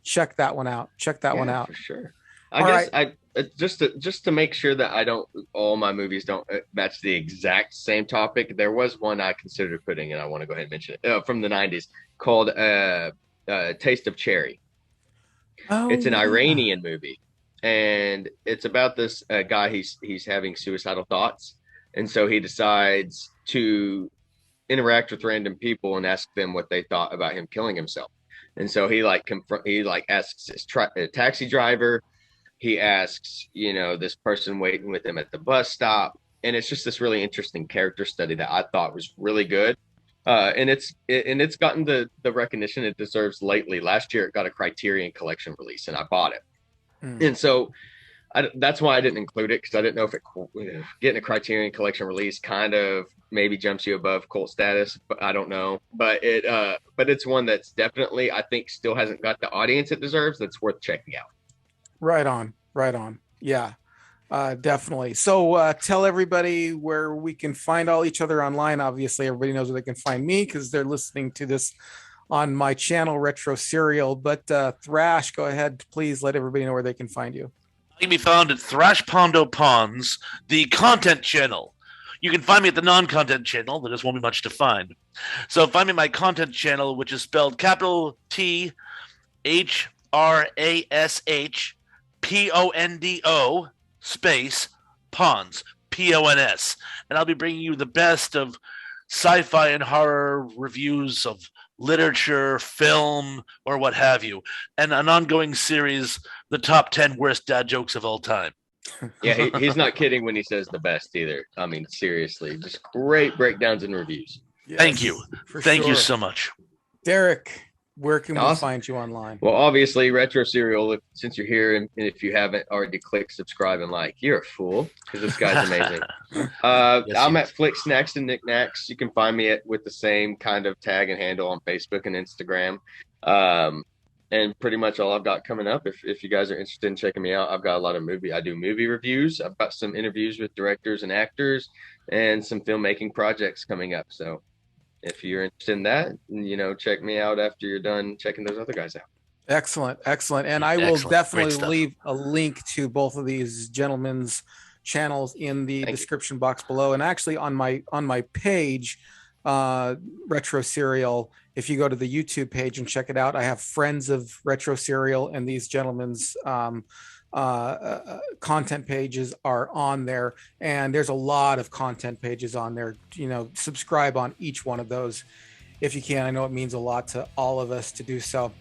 check that one out. One out for sure. I guess just to make sure that all my movies don't match the exact same topic. There was one I considered putting, and I want to go ahead and mention it, from the 90s, called Taste of Cherry. It's an Iranian movie, and it's about this guy. He's having suicidal thoughts, and so he decides to interact with random people and ask them what they thought about him killing himself. And so he asks his taxi driver. He asks, you know, this person waiting with him at the bus stop. And it's just this really interesting character study that I thought was really good. And it's gotten the recognition it deserves lately. Last year, it got a Criterion Collection release, and I bought it. And so that's why I didn't include it, because I didn't know if getting a Criterion Collection release kind of maybe jumps you above cult status, but I don't know. But it's one that's definitely, I think, still hasn't got the audience it deserves. That's worth checking out. Right on. Yeah, definitely. So tell everybody where we can find all each other online. Obviously, everybody knows where they can find me because they're listening to this on my channel, Retro Serial. But Thrash, go ahead, please let everybody know where they can find you. You can be found at Thrashpondo Ponds, the content channel. You can find me at the non-content channel. There just won't be much to find. So find me my content channel, which is spelled capital T HRASHPONDO space Ponds, PONS. And I'll be bringing you the best of sci-fi and horror reviews of literature, film, or what have you, and an ongoing series, the top 10 worst dad jokes of all time. Yeah, he's not kidding when he says the best either. I mean, seriously, just great breakdowns and reviews. Yes, thank you. Thank you so much. Deryk, where can we find you online? Well, obviously, Retro Serial, since you're here, and if you haven't already clicked subscribe and like, you're a fool, because this guy's amazing. I'm at Flick Snacks and Knickknacks. You can find me with the same kind of tag and handle on Facebook and Instagram. And pretty much all I've got coming up, if you guys are interested in checking me out, I've got a lot of I do movie reviews. I've got some interviews with directors and actors and some filmmaking projects coming up. So if you're interested in that, you know, check me out after you're done checking those other guys out. Excellent. And I will definitely leave a link to both of these gentlemen's channels in the description box below. And actually on my page, Retro Serial, if you go to the YouTube page and check it out, I have friends of Retro Serial, and these gentlemen's content pages are on there, and there's a lot of content pages on there. You know, subscribe on each one of those if you can. I know it means a lot to all of us to do so.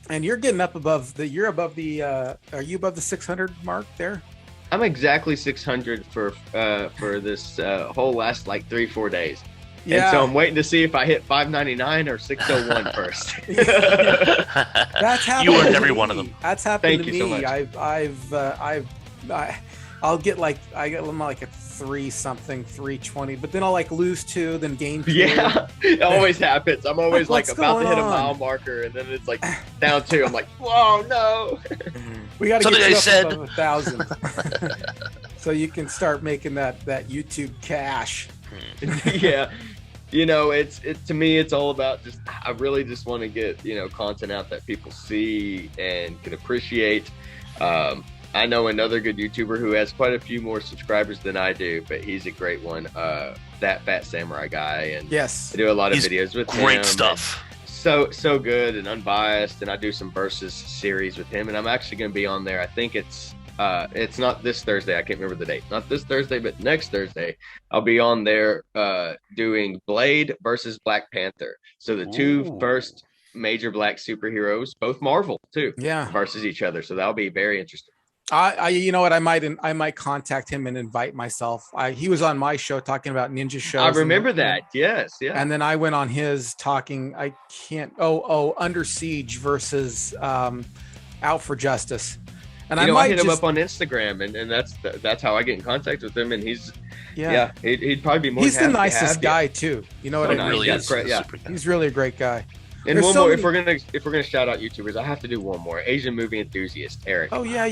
And you're getting up above are you above the 600 mark there? I'm exactly 600 for this whole last like 3-4 days. Yeah. And so I'm waiting to see if I hit 599 or 601 first. That's happened. You earned every one of them. That's happened to me. So much. I'll get like a 320, but then I'll like lose 2, then gain 2. Yeah, it always happens. I'm always like about to hit a mile marker, and then it's like down 2. I'm like, whoa, no. We got to get you up above 1,000, so you can start making that YouTube cash. Yeah, you know, it's to me, it's all about I really just want to get, you know, content out that people see and can appreciate. I know another good YouTuber who has quite a few more subscribers than I do, but he's a great one. That Fat Samurai guy, and yes, I do a lot of videos with him. Great stuff. So good and unbiased, and I do some versus series with him, and I'm actually going to be on there. I think it's It's not this Thursday. I can't remember the date. Not this Thursday, but next Thursday, I'll be on there doing Blade versus Black Panther. So the two Ooh. first major black superheroes, both Marvel too, Yeah. versus each other. So that'll be very interesting. You know what? I might contact him and invite myself. He was on my show talking about ninja shows. I remember that. Yes, yeah. And then I went on his talking. I can't. Under Siege versus Out for Justice. And I hit him up on Instagram, and that's how I get in contact with him. And he's he'd probably be more. He's the happy to nicest have guy too. You know what I mean? Really is. Yeah. He's really a great guy. And There's one so more, many- if we're gonna shout out YouTubers, I have to do one more. Asian movie enthusiast, Eric. Oh yeah,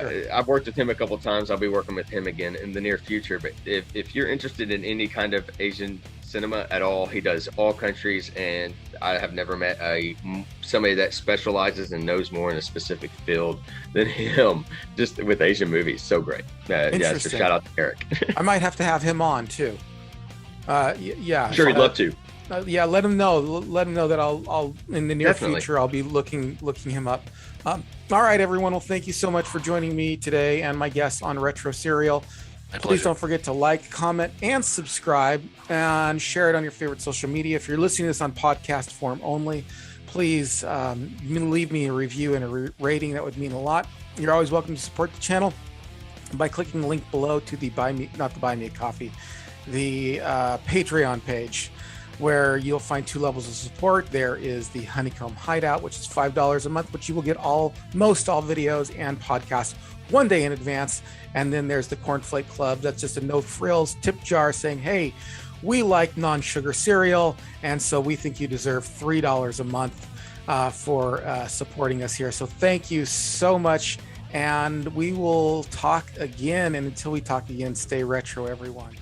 for sure. I've worked with him a couple times. I'll be working with him again in the near future. But if you're interested in any kind of Asian cinema at all, he does all countries, and I have never met somebody that specializes and knows more in a specific field than him. Just with Asian movies, so great. So shout out to Eric. I might have to have him on too. Yeah. Sure, he'd love to. Let him know. Let him know that I'll in the near Definitely. future I'll be looking him up. All right, everyone. Well, thank you so much for joining me today and my guests on Retro Serial. My Please pleasure. don't forget to like, comment, and subscribe, and share it on your favorite social media. If you're listening to this on podcast form only, please leave me a review and a rating. That would mean a lot. You're always welcome to support the channel by clicking the link below to the Buy Me a Coffee, the Patreon page, where you'll find two levels of support. There is the Honeycomb Hideout, which is $5 a month, but you will get most all videos and podcasts 1 day in advance. And then there's the Cornflake Club. That's just a no frills tip jar saying, hey, we like non-sugar cereal, and so we think you deserve $3 a month for supporting us here. So thank you so much, and we will talk again. And until we talk again, stay retro, everyone.